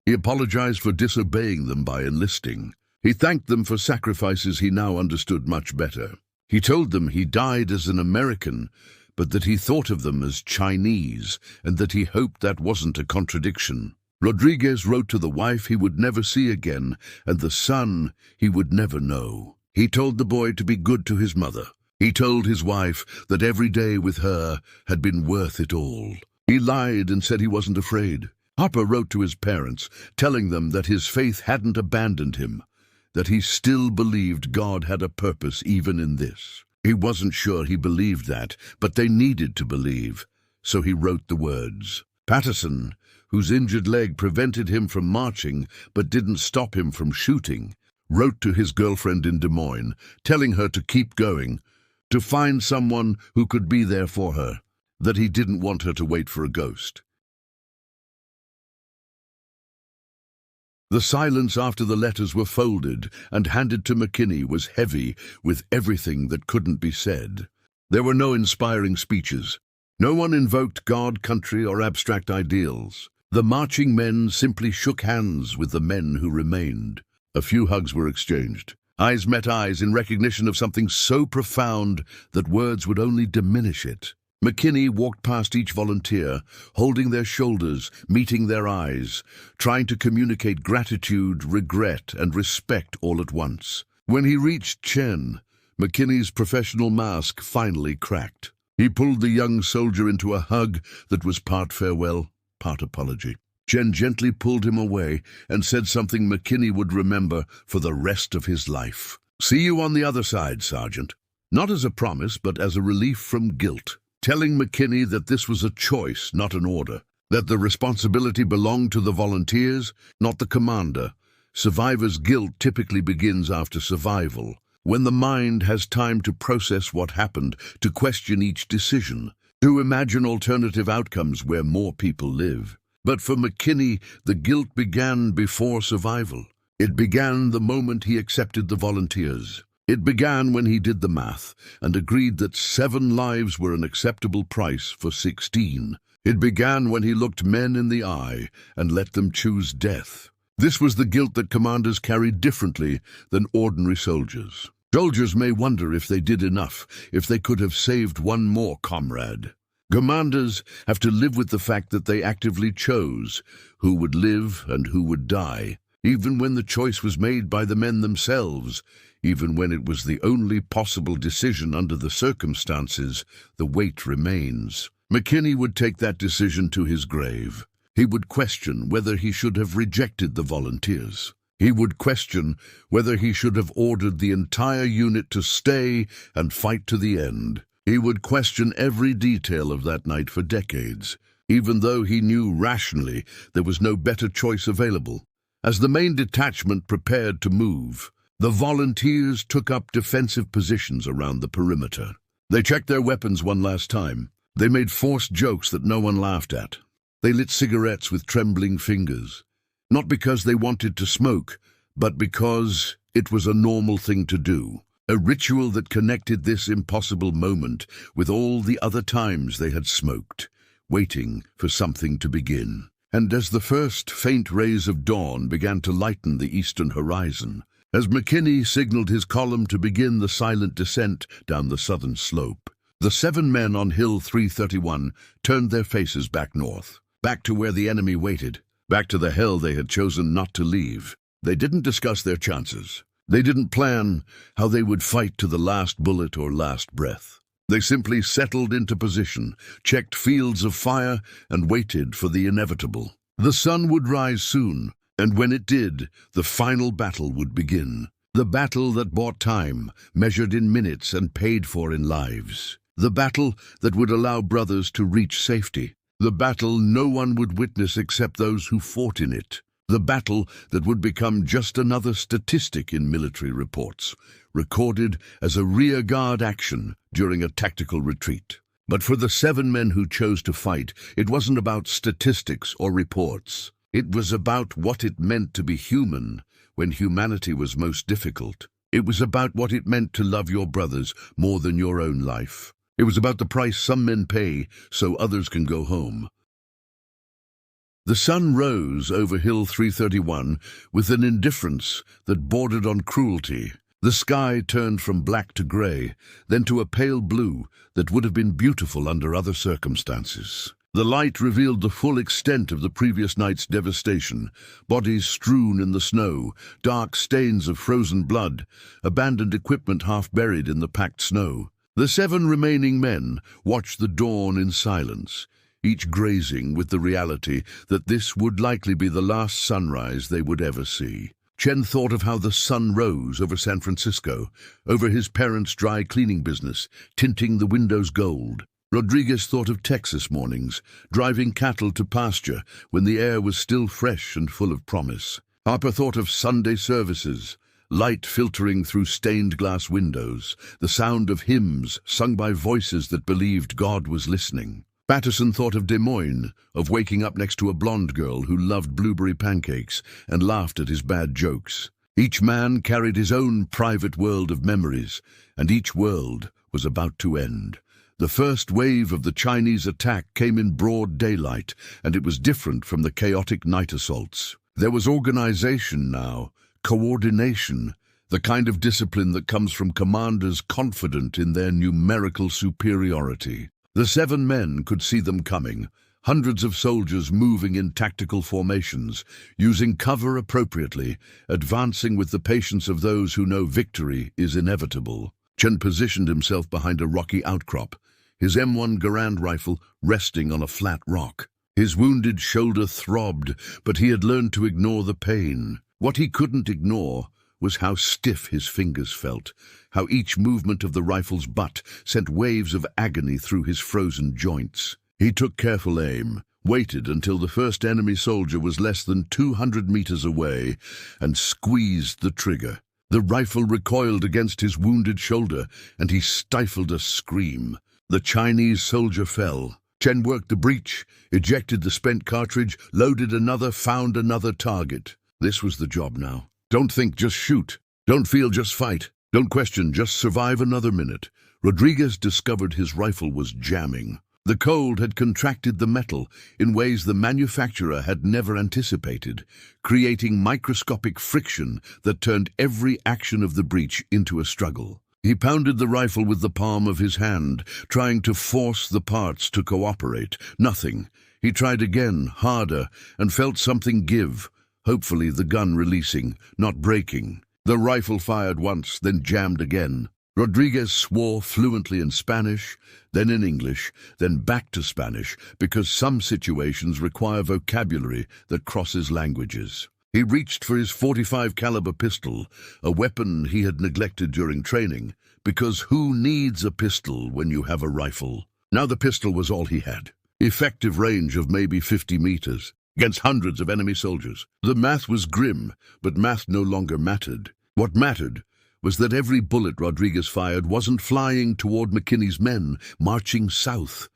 He apologized for disobeying them by enlisting. He thanked them for sacrifices he now understood much better. He told them he died as an American, but that he thought of them as Chinese, and that he hoped that wasn't a contradiction. Rodriguez wrote to the wife he would never see again, and the son he would never know. He told the boy to be good to his mother. He told his wife that every day with her had been worth it all. He lied and said he wasn't afraid. Harper wrote to his parents, telling them that his faith hadn't abandoned him, that he still believed God had a purpose even in this. He wasn't sure he believed that, but they needed to believe, so he wrote the words. Patterson, whose injured leg prevented him from marching but didn't stop him from shooting, wrote to his girlfriend in Des Moines, telling her to keep going, to find someone who could be there for her, that he didn't want her to wait for a ghost. The silence after the letters were folded and handed to McKinney was heavy with everything that couldn't be said. There were no inspiring speeches. No one invoked God, country, or abstract ideals. The marching men simply shook hands with the men who remained. A few hugs were exchanged. Eyes met eyes in recognition of something so profound that words would only diminish it. McKinney walked past each volunteer, holding their shoulders, meeting their eyes, trying to communicate gratitude, regret, and respect all at once. When he reached Chen, McKinney's professional mask finally cracked. He pulled the young soldier into a hug that was part farewell, part apology. Chen gently pulled him away and said something McKinney would remember for the rest of his life. "See you on the other side, Sergeant." Not as a promise, but as a relief from guilt, telling McKinney that this was a choice, not an order, that the responsibility belonged to the volunteers, not the commander. Survivor's guilt typically begins after survival, when the mind has time to process what happened, to question each decision, to imagine alternative outcomes where more people live. But for McKinney, the guilt began before survival. It began the moment he accepted the volunteers. It began when he did the math and agreed that 7 lives were an acceptable price for 16. It began when he looked men in the eye and let them choose death. This was the guilt that commanders carried differently than ordinary soldiers. Soldiers may wonder if they did enough, if they could have saved one more comrade. Commanders have to live with the fact that they actively chose who would live and who would die, even when the choice was made by the men themselves, even when it was the only possible decision under the circumstances. The weight remains. McKinney would take that decision to his grave. He would question whether he should have rejected the volunteers. He would question whether he should have ordered the entire unit to stay and fight to the end. He would question every detail of that night for decades, even though he knew rationally there was no better choice available. As the main detachment prepared to move, the volunteers took up defensive positions around the perimeter. They checked their weapons one last time. They made forced jokes that no one laughed at. They lit cigarettes with trembling fingers, not because they wanted to smoke, but because it was a normal thing to do. A ritual that connected this impossible moment with all the other times they had smoked, waiting for something to begin. And as the first faint rays of dawn began to lighten the eastern horizon, as McKinney signaled his column to begin the silent descent down the southern slope, the 7 men on Hill 331 turned their faces back north, back to where the enemy waited, back to the hell they had chosen not to leave. They didn't discuss their chances. They didn't plan how they would fight to the last bullet or last breath. They simply settled into position, checked fields of fire, and waited for the inevitable. The sun would rise soon, and when it did, the final battle would begin. The battle that bought time, measured in minutes and paid for in lives. The battle that would allow brothers to reach safety. The battle no one would witness except those who fought in it. The battle that would become just another statistic in military reports, recorded as a rearguard action during a tactical retreat. But for the 7 men who chose to fight, it wasn't about statistics or reports. It was about what it meant to be human when humanity was most difficult. It was about what it meant to love your brothers more than your own life. It was about the price some men pay so others can go home. The sun rose over Hill 331 with an indifference that bordered on cruelty. The sky turned from black to grey, then to a pale blue that would have been beautiful under other circumstances. The light revealed the full extent of the previous night's devastation, bodies strewn in the snow, dark stains of frozen blood, abandoned equipment half buried in the packed snow. The 7 remaining men watched the dawn in silence, each grazing with the reality that this would likely be the last sunrise they would ever see. Chen thought of how the sun rose over San Francisco, over his parents' dry cleaning business, tinting the windows gold. Rodriguez thought of Texas mornings, driving cattle to pasture when the air was still fresh and full of promise. Harper thought of Sunday services, light filtering through stained glass windows, the sound of hymns sung by voices that believed God was listening. Patterson thought of Des Moines, of waking up next to a blonde girl who loved blueberry pancakes and laughed at his bad jokes. Each man carried his own private world of memories, and each world was about to end. The first wave of the Chinese attack came in broad daylight, and it was different from the chaotic night assaults. There was organization now, coordination, the kind of discipline that comes from commanders confident in their numerical superiority. The 7 men could see them coming, hundreds of soldiers moving in tactical formations, using cover appropriately, advancing with the patience of those who know victory is inevitable. Chen positioned himself behind a rocky outcrop, his M1 Garand rifle resting on a flat rock. His wounded shoulder throbbed, but he had learned to ignore the pain. What he couldn't ignore was how stiff his fingers felt, how each movement of the rifle's butt sent waves of agony through his frozen joints. He took careful aim, waited until the first enemy soldier was less than 200 meters away, and squeezed the trigger. The rifle recoiled against his wounded shoulder, and he stifled a scream. The Chinese soldier fell. Chen worked the breech, ejected the spent cartridge, loaded another, found another target. This was the job now. Don't think, just shoot. Don't feel, just fight. Don't question, just survive another minute. Rodriguez discovered his rifle was jamming. The cold had contracted the metal in ways the manufacturer had never anticipated, creating microscopic friction that turned every action of the breech into a struggle. He pounded the rifle with the palm of his hand, trying to force the parts to cooperate. Nothing. He tried again, harder, and felt something give, hopefully the gun releasing, not breaking. The rifle fired once, then jammed again. Rodriguez swore fluently in Spanish, then in English, then back to Spanish, because some situations require vocabulary that crosses languages. He reached for his .45 caliber pistol, a weapon he had neglected during training, because who needs a pistol when you have a rifle? Now the pistol was all he had. Effective range of maybe 50 meters, against hundreds of enemy soldiers. The math was grim, but math no longer mattered. What mattered was that every bullet Rodriguez fired wasn't flying toward McKinney's men, marching south.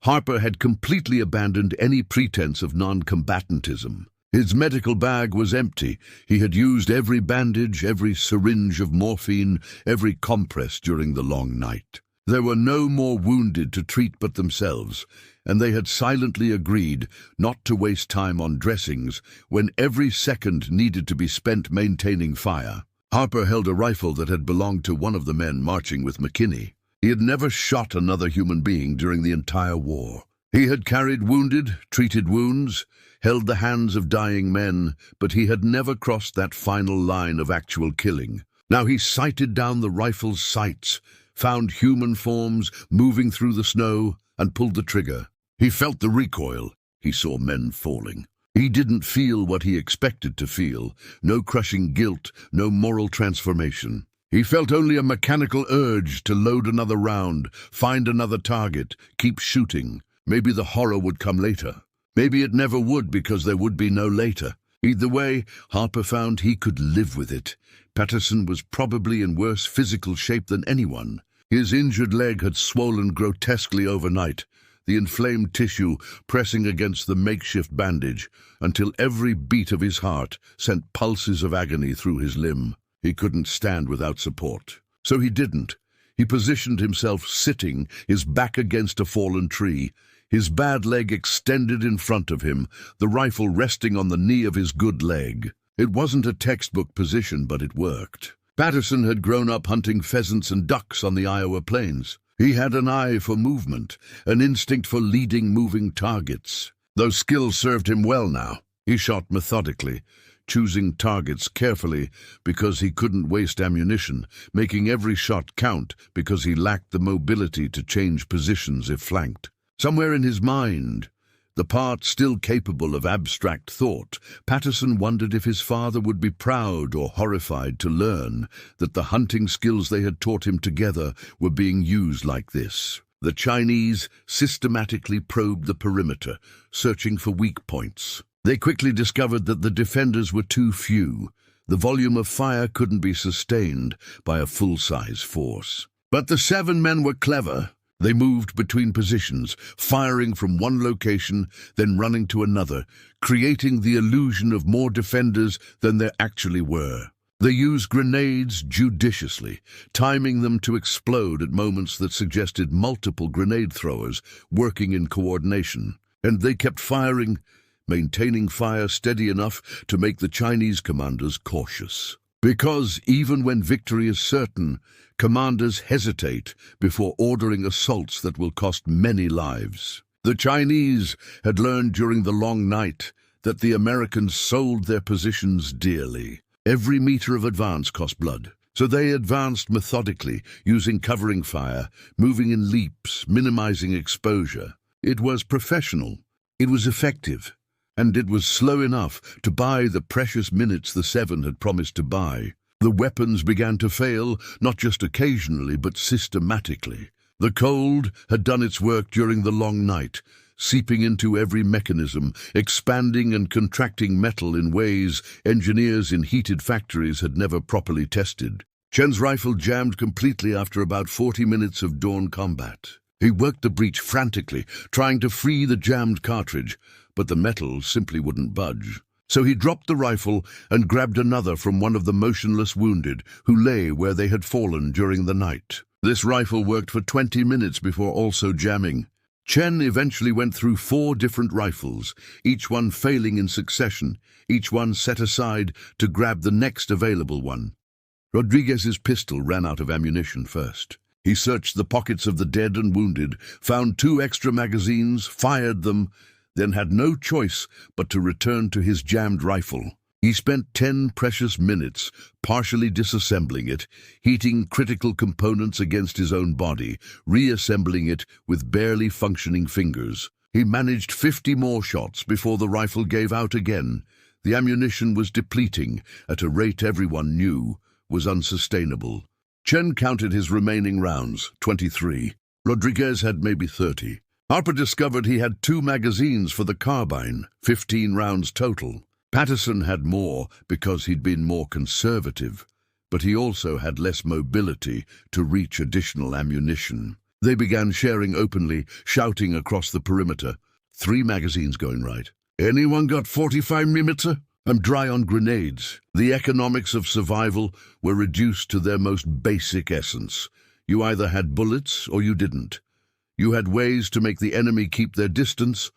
Harper had completely abandoned any pretense of non-combatantism. His medical bag was empty. He had used every bandage, every syringe of morphine, every compress during the long night. There were no more wounded to treat but themselves, and they had silently agreed not to waste time on dressings when every second needed to be spent maintaining fire. Harper held a rifle that had belonged to one of the men marching with McKinney. He had never shot another human being during the entire war. He had carried wounded, treated wounds, held the hands of dying men, but he had never crossed that final line of actual killing. Now he sighted down the rifle's sights, found human forms moving through the snow, and pulled the trigger. He felt the recoil. He saw men falling. He didn't feel what he expected to feel, no crushing guilt, no moral transformation. He felt only a mechanical urge to load another round, find another target, keep shooting. Maybe the horror would come later. Maybe it never would because there would be no later. Either way, Harper found he could live with it. Patterson was probably in worse physical shape than anyone. His injured leg had swollen grotesquely overnight, the inflamed tissue pressing against the makeshift bandage, until every beat of his heart sent pulses of agony through his limb. He couldn't stand without support. So he didn't. He positioned himself sitting, his back against a fallen tree, his bad leg extended in front of him, the rifle resting on the knee of his good leg. It wasn't a textbook position, but it worked. Patterson had grown up hunting pheasants and ducks on the Iowa plains. He had an eye for movement, an instinct for leading moving targets. Those skills served him well now. He shot methodically, choosing targets carefully because he couldn't waste ammunition, making every shot count because he lacked the mobility to change positions if flanked. Somewhere in his mind, the part still capable of abstract thought, Patterson wondered if his father would be proud or horrified to learn that the hunting skills they had taught him together were being used like this. The Chinese systematically probed the perimeter, searching for weak points. They quickly discovered that the defenders were too few. The volume of fire couldn't be sustained by a full-size force. But the 7 men were clever. They moved between positions, firing from one location, then running to another, creating the illusion of more defenders than there actually were. They used grenades judiciously, timing them to explode at moments that suggested multiple grenade throwers working in coordination. And they kept firing, maintaining fire steady enough to make the Chinese commanders cautious. Because even when victory is certain, commanders hesitate before ordering assaults that will cost many lives. The Chinese had learned during the long night that the Americans sold their positions dearly. Every meter of advance cost blood. So they advanced methodically, using covering fire, moving in leaps, minimizing exposure. It was professional, it was effective, and it was slow enough to buy the precious minutes the Seven had promised to buy. The weapons began to fail, not just occasionally, but systematically. The cold had done its work during the long night, seeping into every mechanism, expanding and contracting metal in ways engineers in heated factories had never properly tested. Chen's rifle jammed completely after about 40 minutes of dawn combat. He worked the breech frantically, trying to free the jammed cartridge, but the metal simply wouldn't budge. So he dropped the rifle and grabbed another from one of the motionless wounded who lay where they had fallen during the night. This rifle worked for 20 minutes before also jamming. Chen eventually went through 4 different rifles, each one failing in succession, each one set aside to grab the next available one. Rodriguez's pistol ran out of ammunition first. He searched the pockets of the dead and wounded, found 2 extra magazines, fired them, then had no choice but to return to his jammed rifle. He spent 10 precious minutes partially disassembling it, heating critical components against his own body, reassembling it with barely functioning fingers. He managed 50 more shots before the rifle gave out again. The ammunition was depleting at a rate everyone knew was unsustainable. Chen counted his remaining rounds, 23. Rodriguez had maybe 30. Harper discovered he had 2 magazines for the carbine, 15 rounds total. Patterson had more because he'd been more conservative, but he also had less mobility to reach additional ammunition. They began sharing openly, shouting across the perimeter. 3 magazines going right. Anyone got 45mm? I'm dry on grenades. The economics of survival were reduced to their most basic essence. You either had bullets or you didn't. You had ways to make the enemy keep their distance,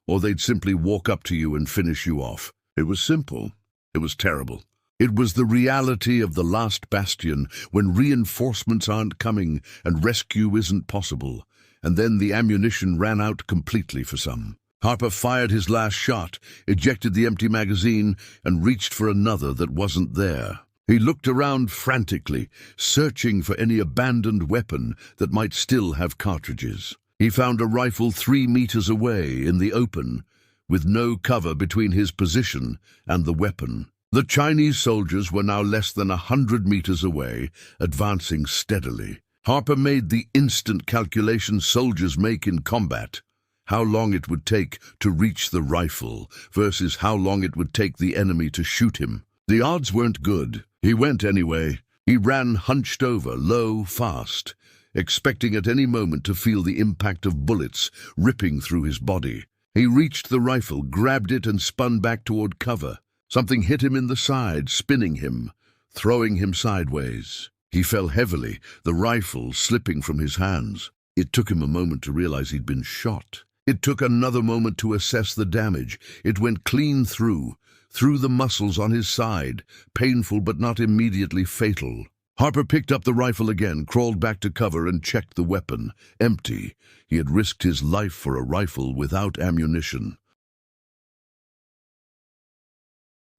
or they'd simply walk up to you and finish you off. It was simple. It was terrible. It was the reality of the last bastion, when reinforcements aren't coming and rescue isn't possible. And then the ammunition ran out completely for some. Harper fired his last shot, ejected the empty magazine, and reached for another that wasn't there. He looked around frantically, searching for any abandoned weapon that might still have cartridges. He found a rifle 3 meters away in the open, with no cover between his position and the weapon. The Chinese soldiers were now less than 100 meters away, advancing steadily. Harper made the instant calculation soldiers make in combat: how long it would take to reach the rifle versus how long it would take the enemy to shoot him. The odds weren't good. He went anyway. He ran hunched over, low, fast, expecting at any moment to feel the impact of bullets ripping through his body. He reached the rifle, grabbed it, and spun back toward cover. Something hit him in the side, spinning him, throwing him sideways. He fell heavily, the rifle slipping from his hands. It took him a moment to realize he'd been shot. It took another moment to assess the damage. It went clean through the muscles on his side, painful but not immediately fatal. Harper picked up the rifle again, crawled back to cover, and checked the weapon. Empty. He had risked his life for a rifle without ammunition.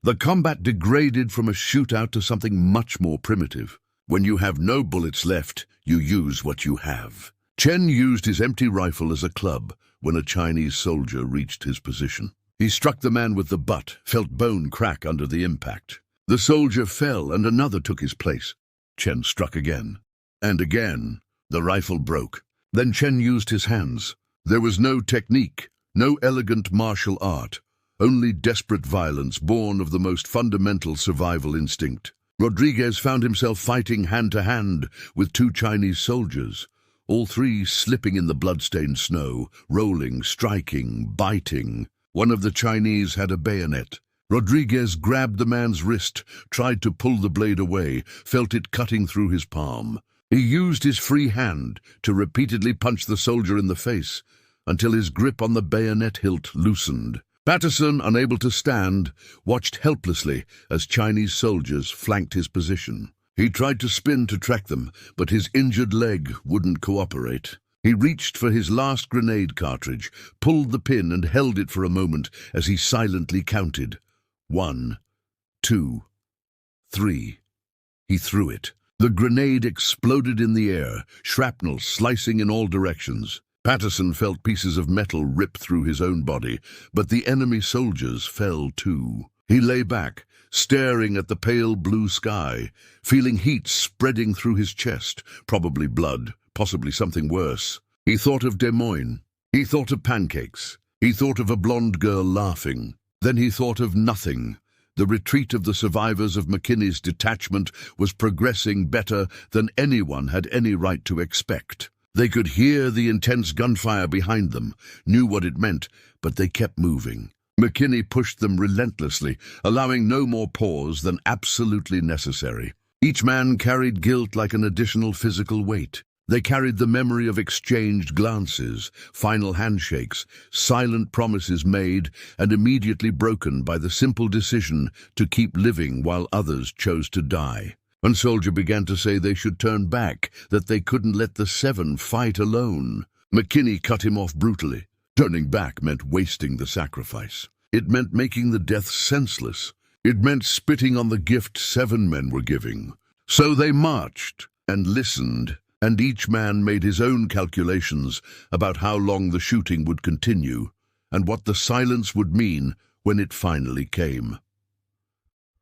The combat degraded from a shootout to something much more primitive. When you have no bullets left, you use what you have. Chen used his empty rifle as a club when a Chinese soldier reached his position. He struck the man with the butt, felt bone crack under the impact. The soldier fell and another took his place. Chen struck again. And again. The rifle broke. Then Chen used his hands. There was no technique, no elegant martial art, only desperate violence born of the most fundamental survival instinct. Rodriguez found himself fighting hand-to-hand with 2 Chinese soldiers, all 3 slipping in the blood-stained snow, rolling, striking, biting. One of the Chinese had a bayonet. Rodriguez grabbed the man's wrist, tried to pull the blade away, felt it cutting through his palm. He used his free hand to repeatedly punch the soldier in the face until his grip on the bayonet hilt loosened. Patterson, unable to stand, watched helplessly as Chinese soldiers flanked his position. He tried to spin to track them, but his injured leg wouldn't cooperate. He reached for his last grenade cartridge, pulled the pin and held it for a moment as he silently counted. 1, 2, 3. He threw it. The grenade exploded in the air, shrapnel slicing in all directions. Patterson felt pieces of metal rip through his own body, but the enemy soldiers fell too. He lay back, staring at the pale blue sky, feeling heat spreading through his chest, probably blood, possibly something worse. He thought of Des Moines. He thought of pancakes. He thought of a blonde girl laughing. Then he thought of nothing. The retreat of the survivors of McKinney's detachment was progressing better than anyone had any right to expect. They could hear the intense gunfire behind them, knew what it meant, but they kept moving. McKinney pushed them relentlessly, allowing no more pause than absolutely necessary. Each man carried guilt like an additional physical weight. They carried the memory of exchanged glances, final handshakes, silent promises made and immediately broken by the simple decision to keep living while others chose to die. One soldier began to say they should turn back, that they couldn't let the 7 fight alone. McKinney cut him off brutally. Turning back meant wasting the sacrifice. It meant making the death senseless. It meant spitting on the gift 7 men were giving. So they marched and listened, and each man made his own calculations about how long the shooting would continue and what the silence would mean when it finally came.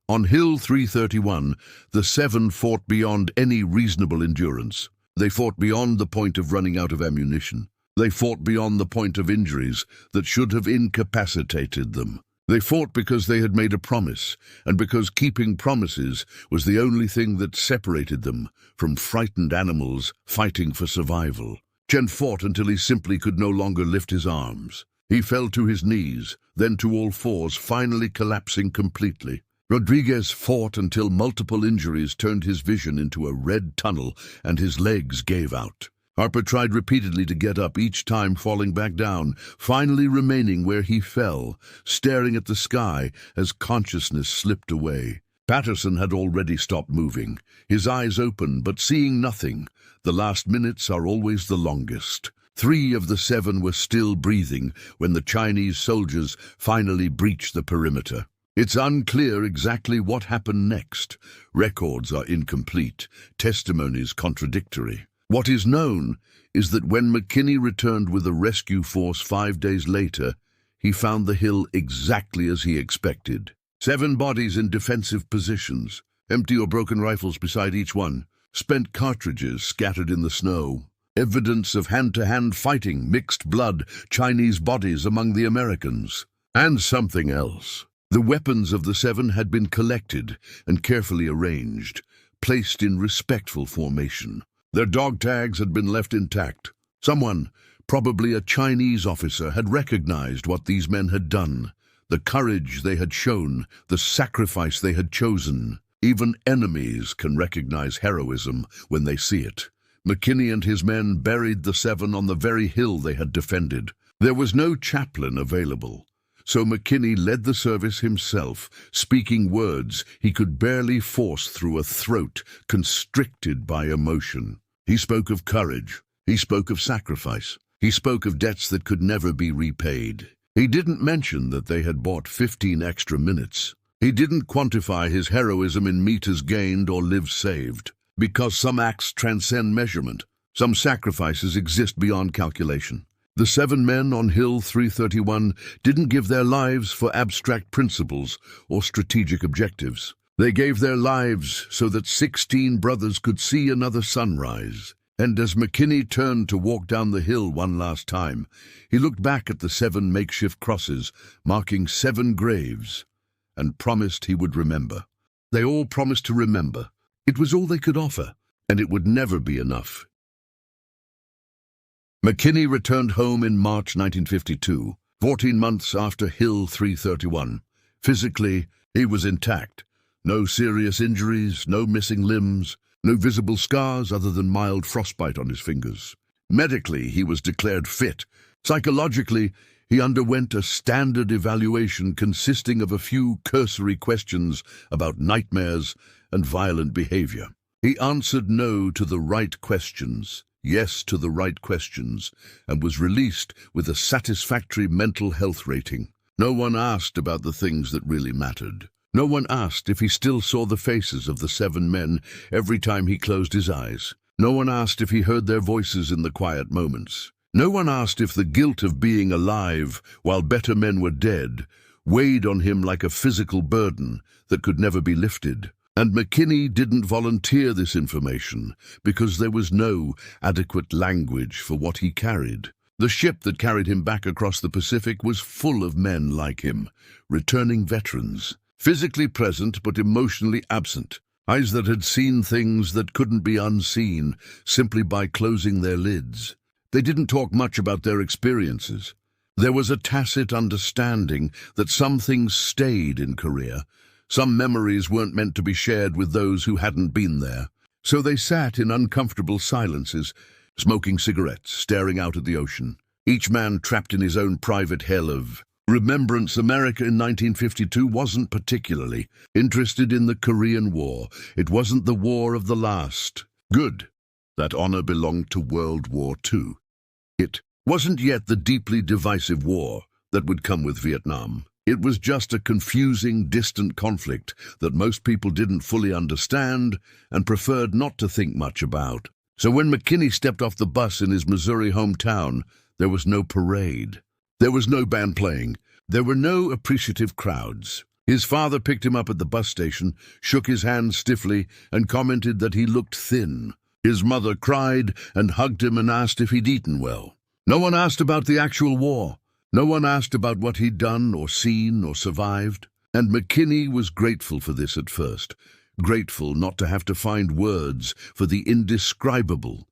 On Hill 331, the 7 fought beyond any reasonable endurance. They fought beyond the point of running out of ammunition. They fought beyond the point of injuries that should have incapacitated them. They fought because they had made a promise, and because keeping promises was the only thing that separated them from frightened animals fighting for survival. Chen fought until he simply could no longer lift his arms. He fell to his knees, then to all fours, finally collapsing completely. Rodriguez fought until multiple injuries turned his vision into a red tunnel and his legs gave out. Harper tried repeatedly to get up, each time falling back down, finally remaining where he fell, staring at the sky as consciousness slipped away. Patterson had already stopped moving, his eyes open but seeing nothing. The last minutes are always the longest. 3 of the 7 were still breathing when the Chinese soldiers finally breached the perimeter. It's unclear exactly what happened next. Records are incomplete, testimonies contradictory. What is known is that when McKinney returned with a rescue force 5 days later, he found the hill exactly as he expected. 7 bodies in defensive positions, empty or broken rifles beside each one, spent cartridges scattered in the snow, evidence of hand-to-hand fighting, mixed blood, Chinese bodies among the Americans, and something else. The weapons of the 7 had been collected and carefully arranged, placed in respectful formation. Their dog tags had been left intact. Someone, probably a Chinese officer, had recognized what these men had done, the courage they had shown, the sacrifice they had chosen. Even enemies can recognize heroism when they see it. McKinney and his men buried the 7 on the very hill they had defended. There was no chaplain available, so McKinney led the service himself, speaking words he could barely force through a throat constricted by emotion. He spoke of courage. He spoke of sacrifice. He spoke of debts that could never be repaid. He didn't mention that they had bought 15 extra minutes. He didn't quantify his heroism in meters gained or lives saved. Because some acts transcend measurement, some sacrifices exist beyond calculation. The 7 men on Hill 331 didn't give their lives for abstract principles or strategic objectives. They gave their lives so that 16 brothers could see another sunrise. And as McKinney turned to walk down the hill one last time, he looked back at the 7 makeshift crosses, marking 7 graves, and promised he would remember. They all promised to remember. It was all they could offer, and it would never be enough. McKinney returned home in March 1952, 14 months after Hill 331. Physically, he was intact. No serious injuries, no missing limbs, no visible scars other than mild frostbite on his fingers. Medically, he was declared fit. Psychologically, He underwent a standard evaluation consisting of a few cursory questions about nightmares and violent behavior. He answered no to the right questions, yes to the right questions, and was released with a satisfactory mental health rating. No one asked about the things that really mattered. No one asked if he still saw the faces of the 7 men every time he closed his eyes. No one asked if he heard their voices in the quiet moments. No one asked if the guilt of being alive while better men were dead weighed on him like a physical burden that could never be lifted. And McKinney didn't volunteer this information because there was no adequate language for what he carried. The ship that carried him back across the Pacific was full of men like him, returning veterans, physically present but emotionally absent, eyes that had seen things that couldn't be unseen simply by closing their lids. They didn't talk much about their experiences. There was a tacit understanding that some things stayed in Korea. Some memories weren't meant to be shared with those who hadn't been there. So they sat in uncomfortable silences, smoking cigarettes, staring out at the ocean, each man trapped in his own private hell of remembrance. America in 1952 wasn't particularly interested in the Korean War. It wasn't the war of the last. Good. That honor belonged to World War II. It wasn't yet the deeply divisive war that would come with Vietnam. It was just a confusing, distant conflict that most people didn't fully understand and preferred not to think much about. So when McKinney stepped off the bus in his Missouri hometown, there was no parade. There was no band playing. There were no appreciative crowds. His father picked him up at the bus station, shook his hand stiffly, and commented that he looked thin. His mother cried and hugged him and asked if he'd eaten well. No one asked about the actual war. No one asked about what he'd done or seen or survived. And McKinney was grateful for this at first. Grateful not to have to find words for the indescribable.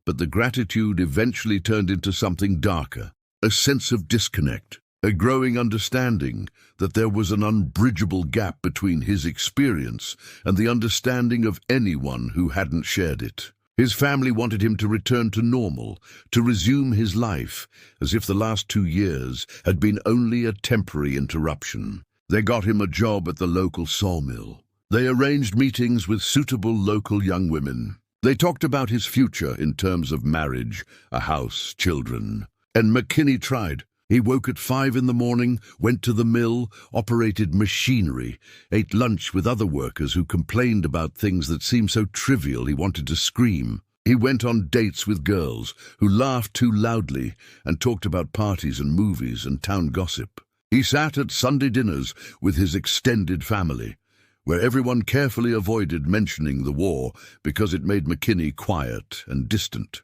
But the gratitude eventually turned into something darker, a sense of disconnect, a growing understanding that there was an unbridgeable gap between his experience and the understanding of anyone who hadn't shared it. His family wanted him to return to normal, to resume his life, as if the last 2 years had been only a temporary interruption. They got him a job at the local sawmill. They arranged meetings with suitable local young women. They talked about his future in terms of marriage, a house, children. And McKinney tried. He woke at 5 in the morning, went to the mill, operated machinery, ate lunch with other workers who complained about things that seemed so trivial he wanted to scream. He went on dates with girls who laughed too loudly and talked about parties and movies and town gossip. He sat at Sunday dinners with his extended family, where everyone carefully avoided mentioning the war because it made McKinney quiet and distant.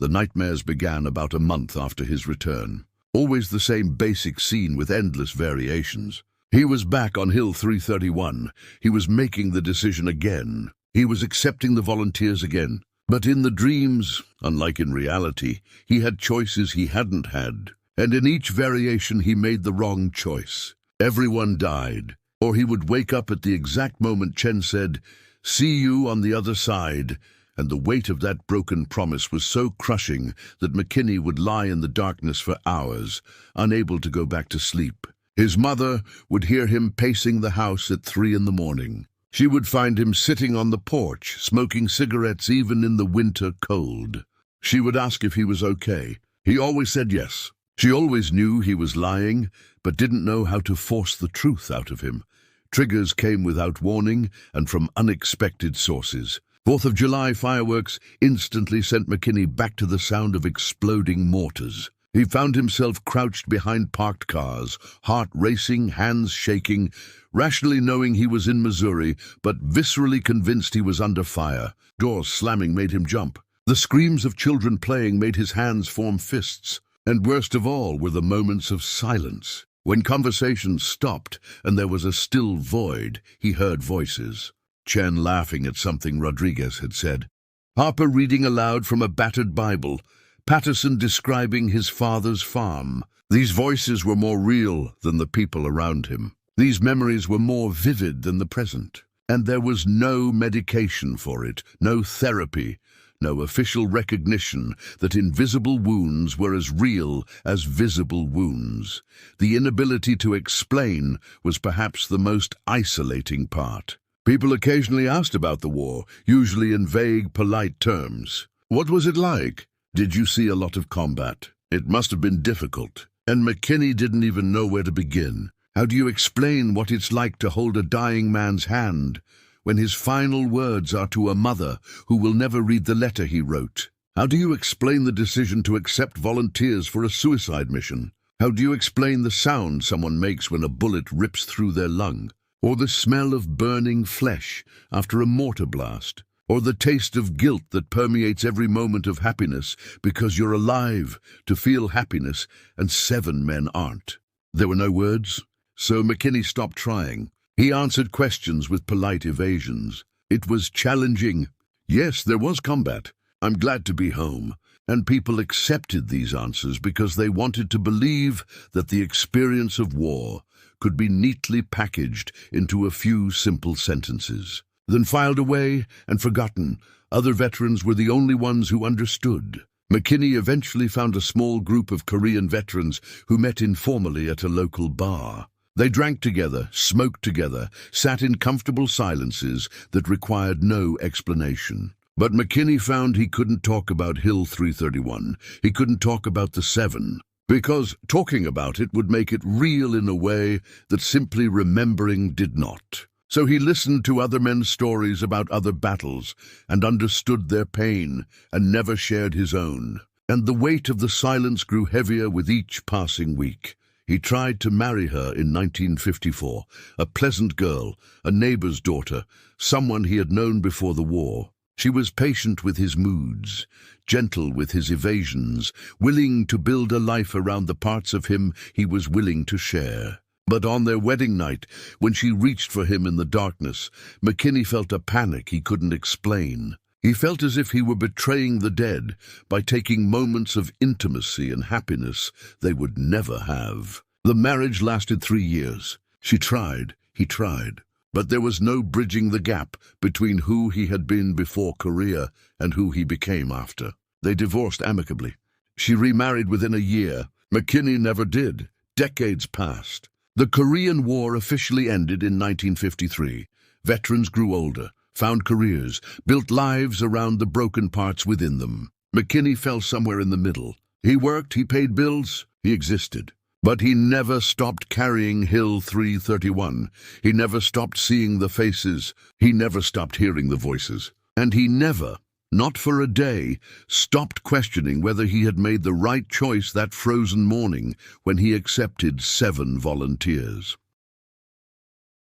The nightmares began about a month after his return. Always the same basic scene with endless variations. He was back on Hill 331. He was making the decision again. He was accepting the volunteers again. But in the dreams, unlike in reality, he had choices he hadn't had. And in each variation he made the wrong choice. Everyone died. Or he would wake up at the exact moment Chen said, "See you on the other side." And the weight of that broken promise was so crushing that McKinney would lie in the darkness for hours, unable to go back to sleep. His mother would hear him pacing the house at 3 in the morning. She would find him sitting on the porch, smoking cigarettes even in the winter cold. She would ask if he was okay. He always said yes. She always knew he was lying, but didn't know how to force the truth out of him. Triggers came without warning and from unexpected sources. 4th of July fireworks instantly sent McKinney back to the sound of exploding mortars. He found himself crouched behind parked cars, heart racing, hands shaking, rationally knowing he was in Missouri, but viscerally convinced he was under fire. Doors slamming made him jump. The screams of children playing made his hands form fists. And worst of all were the moments of silence. When conversations stopped and there was a still void, he heard voices. Chen laughing at something Rodriguez had said. Harper reading aloud from a battered Bible. Patterson describing his father's farm. These voices were more real than the people around him. These memories were more vivid than the present. And there was no medication for it, no therapy, no official recognition that invisible wounds were as real as visible wounds. The inability to explain was perhaps the most isolating part. People occasionally asked about the war, usually in vague, polite terms. What was it like? Did you see a lot of combat? It must have been difficult. And McKinney didn't even know where to begin. How do you explain what it's like to hold a dying man's hand when his final words are to a mother who will never read the letter he wrote? How do you explain the decision to accept volunteers for a suicide mission? How do you explain the sound someone makes when a bullet rips through their lung? Or the smell of burning flesh after a mortar blast? Or the taste of guilt that permeates every moment of happiness because you're alive to feel happiness and 7 men aren't? There were no words, so McKinney stopped trying. He answered questions with polite evasions. It was challenging. Yes, there was combat. I'm glad to be home. And people accepted these answers because they wanted to believe that the experience of war could be neatly packaged into a few simple sentences. Then filed away and forgotten, other veterans were the only ones who understood. McKinney eventually found a small group of Korean veterans who met informally at a local bar. They drank together, smoked together, sat in comfortable silences that required no explanation. But McKinney found he couldn't talk about Hill 331. He couldn't talk about the 7, because talking about it would make it real in a way that simply remembering did not. So he listened to other men's stories about other battles and understood their pain and never shared his own. And the weight of the silence grew heavier with each passing week. He tried to marry her in 1954, a pleasant girl, a neighbor's daughter, someone he had known before the war. She was patient with his moods, gentle with his evasions, willing to build a life around the parts of him he was willing to share. But on their wedding night, when she reached for him in the darkness, McKinney felt a panic he couldn't explain. He felt as if he were betraying the dead by taking moments of intimacy and happiness they would never have. The marriage lasted 3 years. She tried, he tried. But there was no bridging the gap between who he had been before Korea and who he became after. They divorced amicably. She remarried within a year. McKinney never did. Decades passed. The Korean War officially ended in 1953. Veterans grew older, found careers, built lives around the broken parts within them. McKinney fell somewhere in the middle. He worked, he paid bills, he existed. But he never stopped carrying Hill 331. He never stopped seeing the faces. He never stopped hearing the voices. And he never, not for a day, stopped questioning whether he had made the right choice that frozen morning when he accepted 7 volunteers.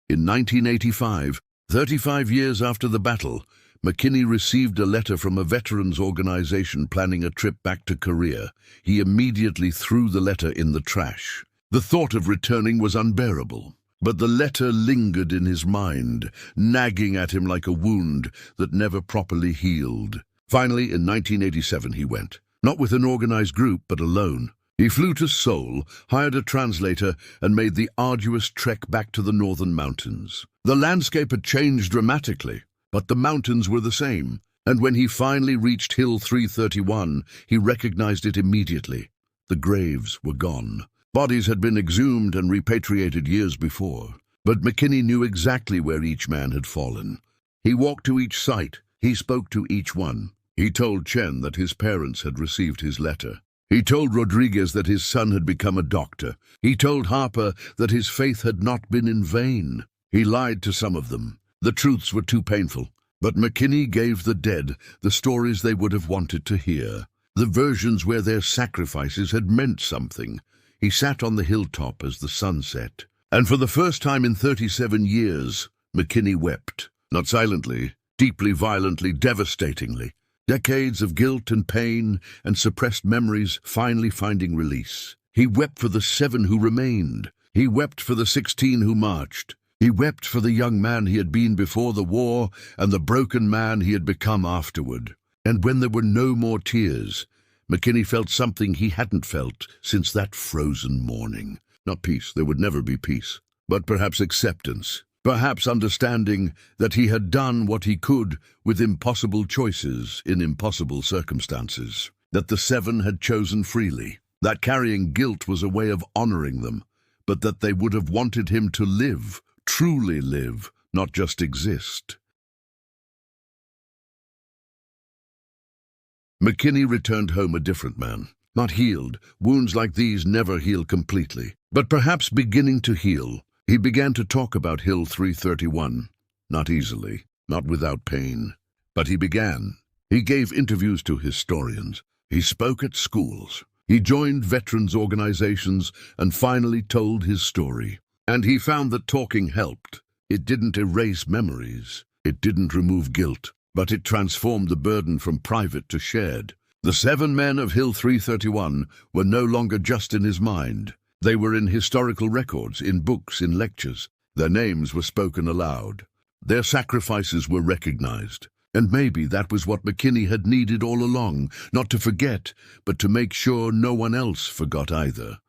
In 1985, 35 years after the battle, McKinney received a letter from a veterans organization planning a trip back to Korea. He immediately threw the letter in the trash. The thought of returning was unbearable, but the letter lingered in his mind, nagging at him like a wound that never properly healed. Finally, in 1987, he went, not with an organized group, but alone. He flew to Seoul, hired a translator, and made the arduous trek back to the northern mountains. The landscape had changed dramatically, but the mountains were the same, and when he finally reached Hill 331, he recognized it immediately. The graves were gone. Bodies had been exhumed and repatriated years before, but McKinney knew exactly where each man had fallen. He walked to each site. He spoke to each one. He told Chen that his parents had received his letter. He told Rodriguez that his son had become a doctor. He told Harper that his faith had not been in vain. He lied to some of them. The truths were too painful, but McKinney gave the dead the stories they would have wanted to hear, the versions where their sacrifices had meant something. He sat on the hilltop as the sun set, and for the first time in 37 years, McKinney wept. Not silently, deeply, violently, devastatingly. Decades of guilt and pain and suppressed memories finally finding release. He wept for the 7 who remained. He wept for the 16 who marched. He wept for the young man he had been before the war and the broken man he had become afterward. And when there were no more tears, McKinney felt something he hadn't felt since that frozen morning. Not peace, there would never be peace, but perhaps acceptance. perhaps understanding that he had done what he could with impossible choices in impossible circumstances, that the seven had chosen freely, that carrying guilt was a way of honoring them, but that they would have wanted him to live, truly live, not just exist. McKinney returned home a different man. Not healed, wounds like these never heal completely, but perhaps beginning to heal. He began to talk about Hill 331. Not easily, not without pain. But he began. He gave interviews to historians. He spoke at schools. He joined veterans organizations and finally told his story. And he found that talking helped. It didn't erase memories. It didn't remove guilt, but it transformed the burden from private to shared. The seven men of Hill 331 were no longer just in his mind. They were in historical records, in books, in lectures. Their names were spoken aloud. Their sacrifices were recognized. And maybe that was what McKinney had needed all along, not to forget, but to make sure no one else forgot either.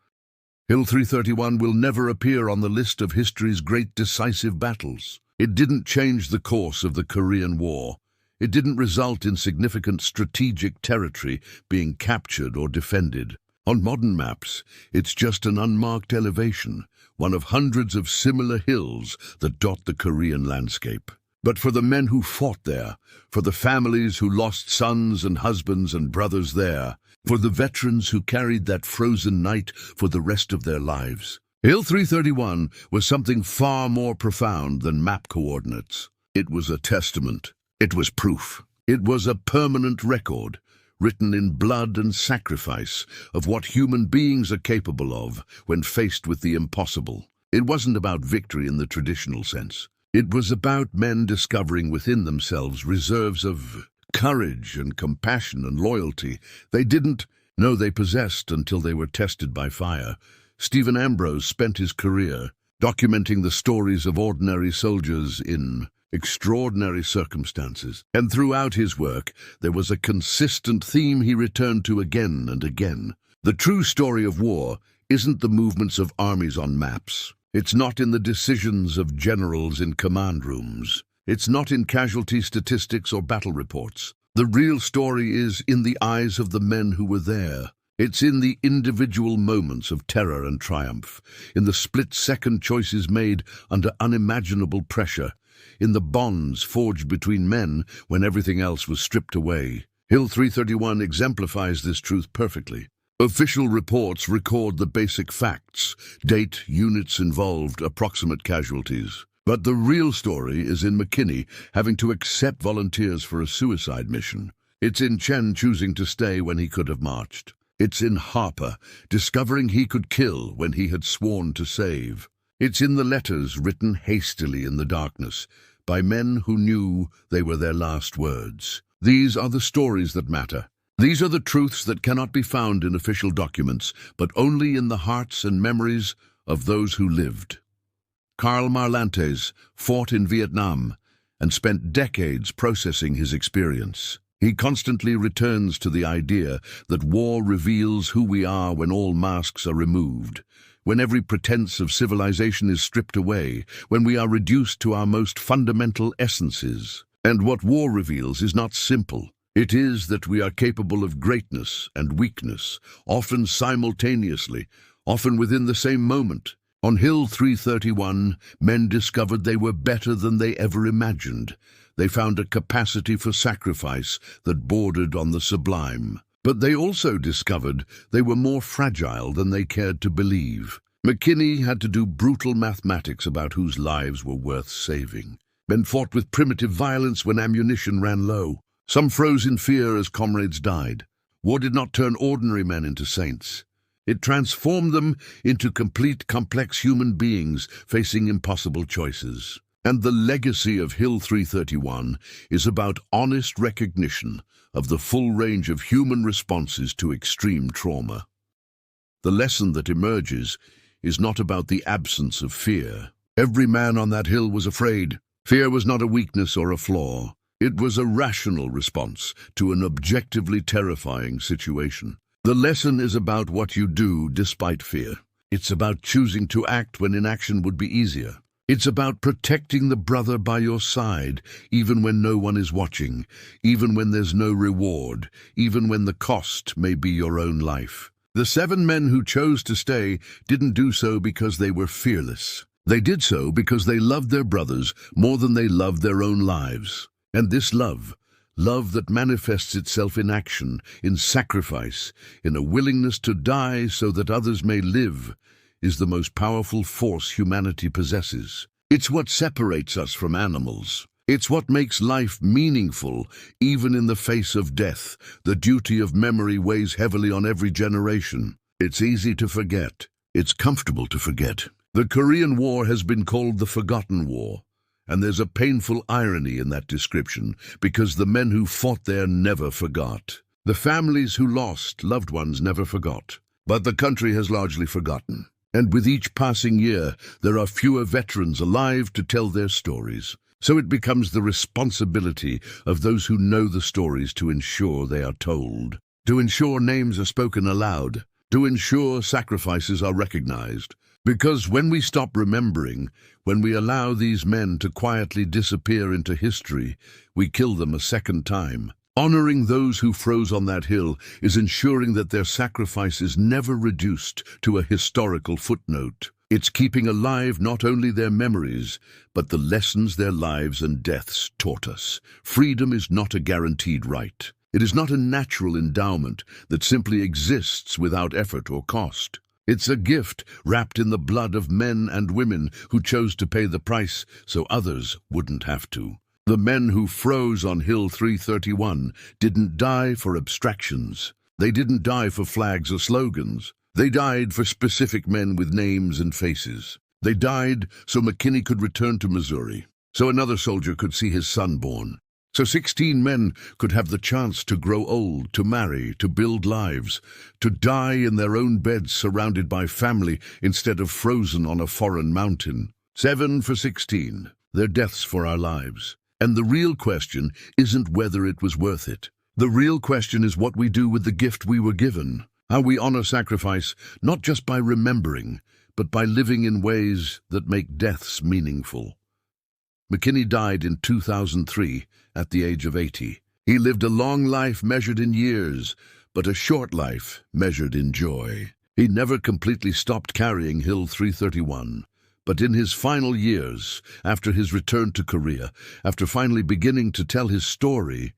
Hill 331 will never appear on the list of history's great decisive battles. It didn't change the course of the Korean War. It didn't result in significant strategic territory being captured or defended. On modern maps, it's just an unmarked elevation, one of hundreds of similar hills that dot the Korean landscape. But for the men who fought there, for the families who lost sons and husbands and brothers there, for the veterans who carried that frozen night for the rest of their lives, Hill 331 was something far more profound than map coordinates. It was a testament. It was proof. It was a permanent record, written in blood and sacrifice, of what human beings are capable of when faced with the impossible. It wasn't about victory in the traditional sense. It was about men discovering within themselves reserves of courage and compassion and loyalty they didn't know they possessed until they were tested by fire. Stephen Ambrose spent his career documenting the stories of ordinary soldiers in extraordinary circumstances, and throughout his work there was a consistent theme he returned to again and again. The true story of war isn't the movements of armies on maps. It's not in the decisions of generals in command rooms. It's not in casualty statistics or battle reports. The real story is in the eyes of the men who were there. It's in the individual moments of terror and triumph, in the split-second choices made under unimaginable pressure, in the bonds forged between men when everything else was stripped away. Hill 331 exemplifies this truth perfectly. Official reports record the basic facts: date, units involved, approximate casualties. But the real story is in McKinney having to accept volunteers for a suicide mission. It's in Chen choosing to stay when he could have marched. It's in Harper discovering he could kill when he had sworn to save. It's in the letters written hastily in the darkness by men who knew they were their last words. These are the stories that matter. These are the truths that cannot be found in official documents, but only in the hearts and memories of those who lived. Karl Marlantes fought in Vietnam and spent decades processing his experience. He constantly returns to the idea that war reveals who we are when all masks are removed, when every pretense of civilization is stripped away, when we are reduced to our most fundamental essences. And what war reveals is not simple. It is that we are capable of greatness and weakness, often simultaneously, often within the same moment. On Hill 331, men discovered they were better than they ever imagined. They found a capacity for sacrifice that bordered on the sublime. But they also discovered they were more fragile than they cared to believe. McKinney had to do brutal mathematics about whose lives were worth saving. Men fought with primitive violence when ammunition ran low. Some froze in fear as comrades died. War did not turn ordinary men into saints. It transformed them into complete, complex human beings facing impossible choices. And the legacy of Hill 331 is about honest recognition of the full range of human responses to extreme trauma. The lesson that emerges is not about the absence of fear. Every man on that hill was afraid. Fear was not a weakness or a flaw. It was a rational response to an objectively terrifying situation. The lesson is about what you do despite fear. It's about choosing to act when inaction would be easier. It's about protecting the brother by your side, even when no one is watching, even when there's no reward, even when the cost may be your own life. The 7 men who chose to stay didn't do so because they were fearless. They did so because they loved their brothers more than they loved their own lives. And this love that manifests itself in action, in sacrifice, in a willingness to die so that others may live, is the most powerful force humanity possesses. It's what separates us from animals. It's what makes life meaningful, even in the face of death. The duty of memory weighs heavily on every generation. It's easy to forget. It's comfortable to forget. The Korean War has been called the Forgotten War, and there's a painful irony in that description, because the men who fought there never forgot. The families who lost loved ones never forgot. But the country has largely forgotten. And with each passing year, there are fewer veterans alive to tell their stories. So it becomes the responsibility of those who know the stories to ensure they are told, to ensure names are spoken aloud, to ensure sacrifices are recognized. Because when we stop remembering, when we allow these men to quietly disappear into history, we kill them a second time. Honoring those who froze on that hill is ensuring that their sacrifice is never reduced to a historical footnote. It's keeping alive not only their memories, but the lessons their lives and deaths taught us. Freedom is not a guaranteed right. It is not a natural endowment that simply exists without effort or cost. It's a gift wrapped in the blood of men and women who chose to pay the price so others wouldn't have to. The men who froze on Hill 331 didn't die for abstractions. They didn't die for flags or slogans. They died for specific men with names and faces. They died so McKinney could return to Missouri, so another soldier could see his son born, so 16 men could have the chance to grow old, to marry, to build lives, to die in their own beds surrounded by family instead of frozen on a foreign mountain. 7 for 16, their deaths for our lives. And the real question isn't whether it was worth it. The real question is what we do with the gift we were given. How we honor sacrifice, not just by remembering, but by living in ways that make deaths meaningful. McKinney died in 2003 at the age of 80. He lived a long life measured in years, but a short life measured in joy. He never completely stopped carrying Hill 331. But in his final years, after his return to Korea, after finally beginning to tell his story,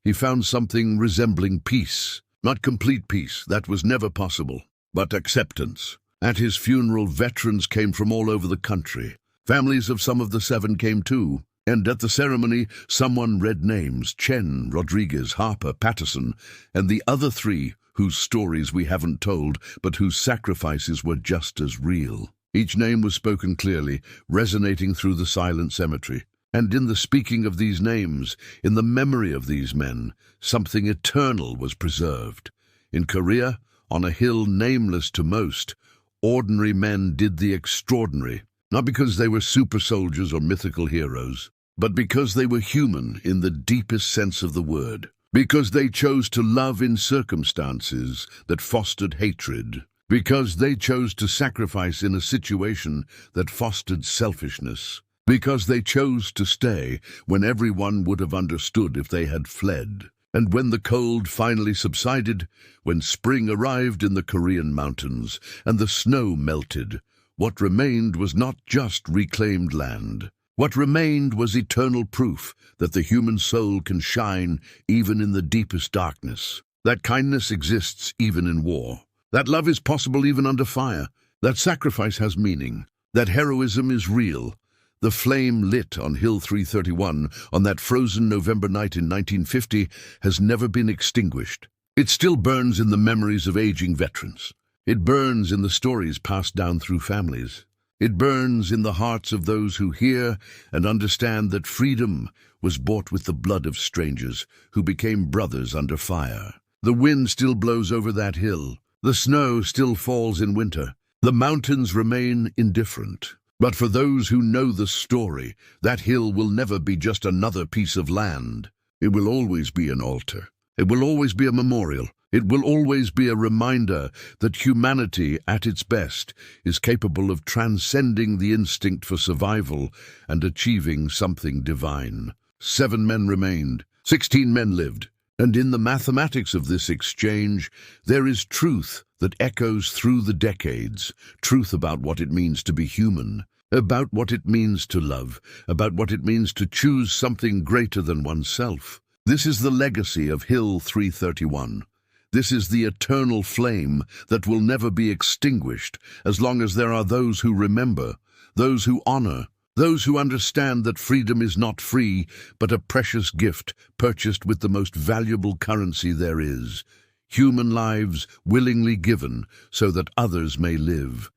he found something resembling peace. Not complete peace, that was never possible, but acceptance. At his funeral, veterans came from all over the country. Families of some of the 7 came too, and at the ceremony, someone read names: Chen, Rodriguez, Harper, Patterson, and the other 3 whose stories we haven't told, but whose sacrifices were just as real. Each name was spoken clearly, resonating through the silent cemetery. And in the speaking of these names, in the memory of these men, something eternal was preserved. In Korea, on a hill nameless to most, ordinary men did the extraordinary, not because they were super soldiers or mythical heroes, but because they were human in the deepest sense of the word. Because they chose to love in circumstances that fostered hatred. Because they chose to sacrifice in a situation that fostered selfishness. Because they chose to stay when everyone would have understood if they had fled. And when the cold finally subsided, when spring arrived in the Korean mountains and the snow melted, what remained was not just reclaimed land. What remained was eternal proof that the human soul can shine even in the deepest darkness. That kindness exists even in war. That love is possible even under fire. That sacrifice has meaning. That heroism is real. The flame lit on Hill 331 on that frozen November night in 1950 has never been extinguished. It still burns in the memories of aging veterans. It burns in the stories passed down through families. It burns in the hearts of those who hear and understand that freedom was bought with the blood of strangers who became brothers under fire. The wind still blows over that hill. The snow still falls in winter. The mountains remain indifferent. But for those who know the story, that hill will never be just another piece of land. It will always be an altar. It will always be a memorial, It will always be a reminder that humanity, at its best, is capable of transcending the instinct for survival and achieving something divine. 7 men remained, 16 men lived, and in the mathematics of this exchange, there is truth that echoes through the decades, truth about what it means to be human, about what it means to love, about what it means to choose something greater than oneself. This is the legacy of Hill 331. This is the eternal flame that will never be extinguished as long as there are those who remember, those who honor, those who understand that freedom is not free, but a precious gift purchased with the most valuable currency there is, human lives willingly given so that others may live.